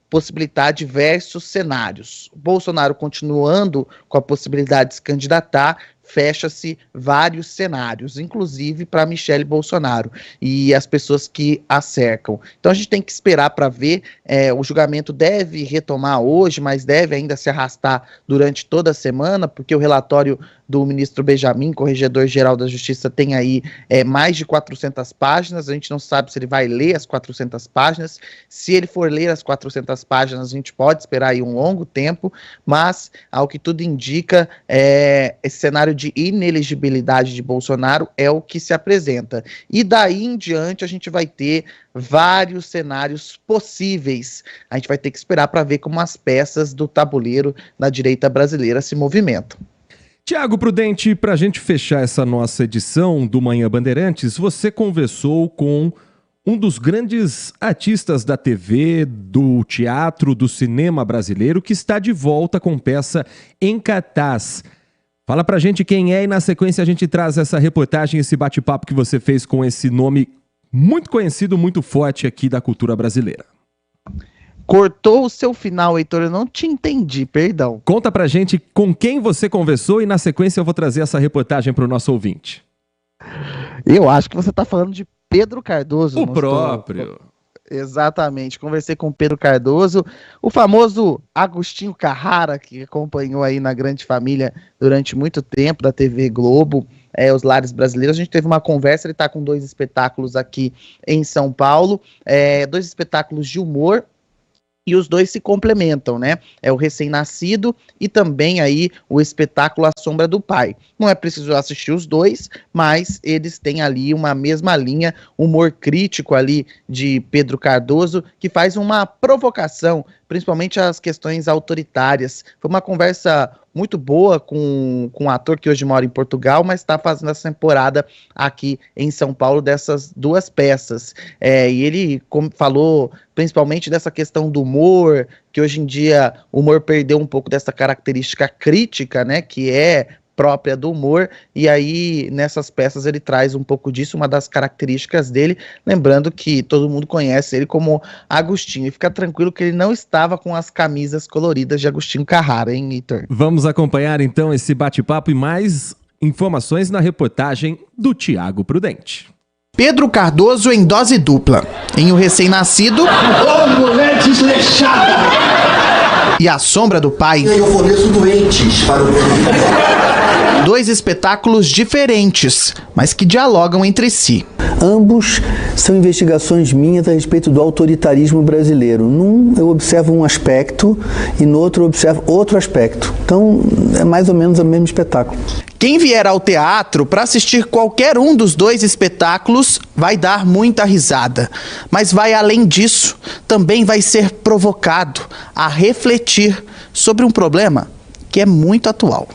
possibilitar diversos cenários. Bolsonaro continuando com a possibilidade de se candidatar, fecha-se vários cenários, inclusive para Michele Bolsonaro e as pessoas que a cercam. Então a gente tem que esperar para ver, o julgamento deve retomar hoje, mas deve ainda se arrastar durante toda a semana, porque o relatório do ministro Benjamin, corregedor-geral da Justiça, tem aí mais de 400 páginas, a gente não sabe se ele vai ler as 400 páginas, se ele for ler as 400 páginas, a gente pode esperar aí um longo tempo, mas, ao que tudo indica, esse cenário de inelegibilidade de Bolsonaro é o que se apresenta. E daí em diante a gente vai ter vários cenários possíveis. A gente vai ter que esperar para ver como as peças do tabuleiro na direita brasileira se movimentam. Tiago Prudente, para a gente fechar essa nossa edição do Manhã Bandeirantes, você conversou com um dos grandes artistas da TV, do teatro, do cinema brasileiro, que está de volta com peça em cartaz. Fala pra gente quem é e na sequência a gente traz essa reportagem, esse bate-papo que você fez com esse nome muito conhecido, muito forte aqui da cultura brasileira. Cortou o seu final, Heitor, eu não te entendi, perdão. Conta pra gente com quem você conversou e na sequência eu vou trazer essa reportagem pro nosso ouvinte. Eu acho que você tá falando de Pedro Cardoso. O próprio. Exatamente, conversei com o Pedro Cardoso, o famoso Agostinho Carrara, que acompanhou aí na Grande Família durante muito tempo, da TV Globo, os lares brasileiros. A gente teve uma conversa, ele está com 2 espetáculos aqui em São Paulo, 2 espetáculos de humor, e os 2 se complementam, É o Recém-Nascido e também aí o espetáculo A Sombra do Pai. Não é preciso assistir os 2, mas eles têm ali uma mesma linha, humor crítico ali de Pedro Cardoso, que faz uma provocação principalmente as questões autoritárias. Foi uma conversa muito boa com um ator que hoje mora em Portugal, mas está fazendo essa temporada aqui em São Paulo dessas duas peças. E ele falou principalmente dessa questão do humor, que hoje em dia o humor perdeu um pouco dessa característica crítica, né, que é própria do humor, e aí nessas peças ele traz um pouco disso, uma das características dele, lembrando que todo mundo conhece ele como Agostinho, e fica tranquilo que ele não estava com as camisas coloridas de Agostinho Carrara, hein, Heitor? Vamos acompanhar então esse bate-papo e mais informações na reportagem do Tiago Prudente. Pedro Cardoso em dose dupla. Em O Recém-Nascido... Ô, mulher desleixada! E A Sombra do Pai. Eu forneço doentes para o... Dois espetáculos diferentes, mas que dialogam entre si. Ambos são investigações minhas a respeito do autoritarismo brasileiro. Num eu observo um aspecto e no outro eu observo outro aspecto. Então é mais ou menos o mesmo espetáculo. Quem vier ao teatro para assistir qualquer um dos dois espetáculos vai dar muita risada. Mas vai além disso, também vai ser provocado a refletir sobre um problema que é muito atual.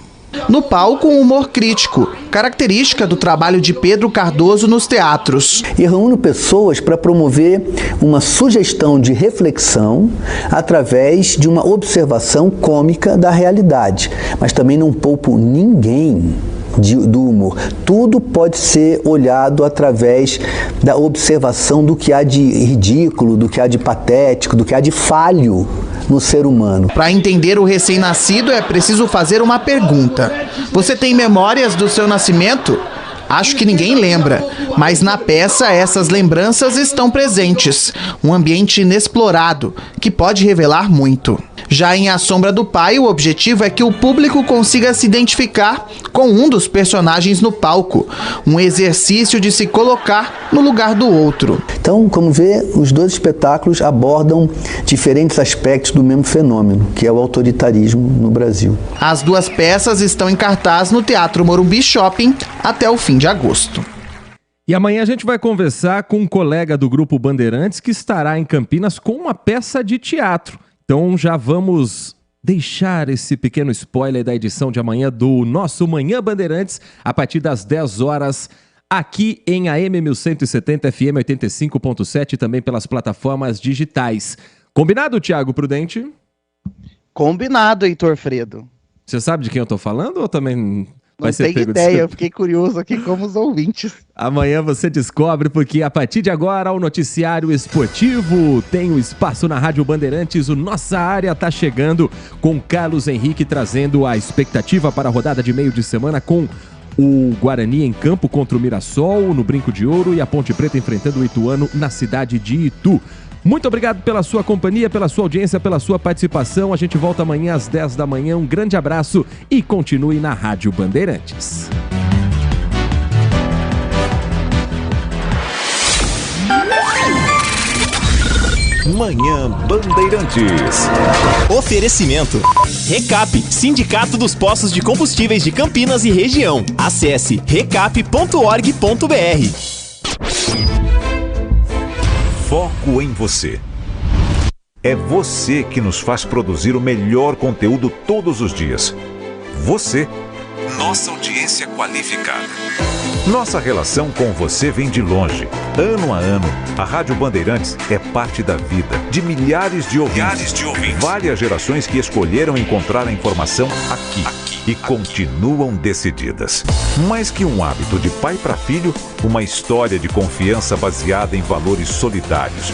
No palco, um humor crítico, característica do trabalho de Pedro Cardoso nos teatros. E reúno pessoas para promover uma sugestão de reflexão através de uma observação cômica da realidade. Mas também não poupo ninguém do humor. Tudo pode ser olhado através da observação do que há de ridículo, do que há de patético, do que há de falho no ser humano. Para entender O Recém-Nascido é preciso fazer uma pergunta. Você tem memórias do seu nascimento? Acho que ninguém lembra, mas na peça essas lembranças estão presentes. Um ambiente inexplorado, que pode revelar muito. Já em A Sombra do Pai, o objetivo é que o público consiga se identificar com um dos personagens no palco. Um exercício de se colocar no lugar do outro. Então, como vê, os dois espetáculos abordam diferentes aspectos do mesmo fenômeno, que é o autoritarismo no Brasil. As duas peças estão em cartaz no Teatro Morumbi Shopping até o fim de agosto. E amanhã a gente vai conversar com um colega do Grupo Bandeirantes que estará em Campinas com uma peça de teatro. Então já vamos deixar esse pequeno spoiler da edição de amanhã do nosso Manhã Bandeirantes, a partir das 10 horas, aqui em AM 1170, FM 85.7 e também pelas plataformas digitais. Combinado, Tiago Prudente? Combinado, Heitor Fredo. Você sabe de quem eu tô falando ou também... Não tenho ideia, eu fiquei curioso aqui como os ouvintes. Amanhã você descobre, porque a partir de agora o noticiário esportivo tem um espaço na Rádio Bandeirantes. O Nossa Área está chegando com Carlos Henrique trazendo a expectativa para a rodada de meio de semana com o Guarani em campo contra o Mirassol no Brinco de Ouro e a Ponte Preta enfrentando o Ituano na cidade de Itu. Muito obrigado pela sua companhia, pela sua audiência, pela sua participação. A gente volta amanhã às 10 da manhã. Um grande abraço e continue na Rádio Bandeirantes. Manhã Bandeirantes. Oferecimento. Recap, Sindicato dos Postos de Combustíveis de Campinas e região. Acesse recap.org.br. Foco em você. É você que nos faz produzir o melhor conteúdo todos os dias. Você, nossa audiência qualificada. Nossa relação com você vem de longe. Ano a ano, a Rádio Bandeirantes é parte da vida de milhares de ouvintes. Várias gerações que escolheram encontrar a informação aqui e continuam decididas. Mais que um hábito de pai para filho, uma história de confiança baseada em valores solidários.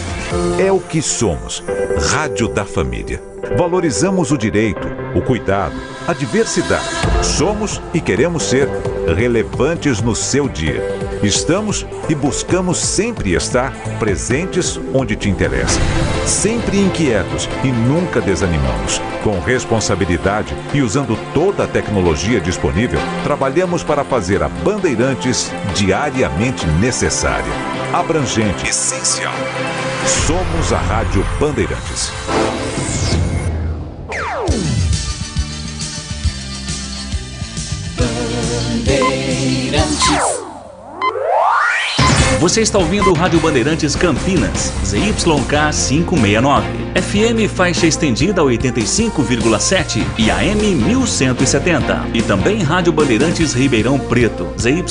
É o que somos. Rádio da Família. Valorizamos o direito, o cuidado, a diversidade. Somos e queremos ser relevantes no seu dia. Estamos e buscamos sempre estar presentes onde te interessa. Sempre inquietos e nunca desanimamos. Com responsabilidade e usando toda a tecnologia disponível, trabalhamos para fazer a Bandeirantes diariamente necessária, abrangente, essencial. Somos a Rádio Bandeirantes. Você está ouvindo o Rádio Bandeirantes Campinas, ZYK 569, FM faixa estendida 85,7 e AM 1170. E também Rádio Bandeirantes Ribeirão Preto, ZYK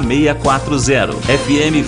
640, FM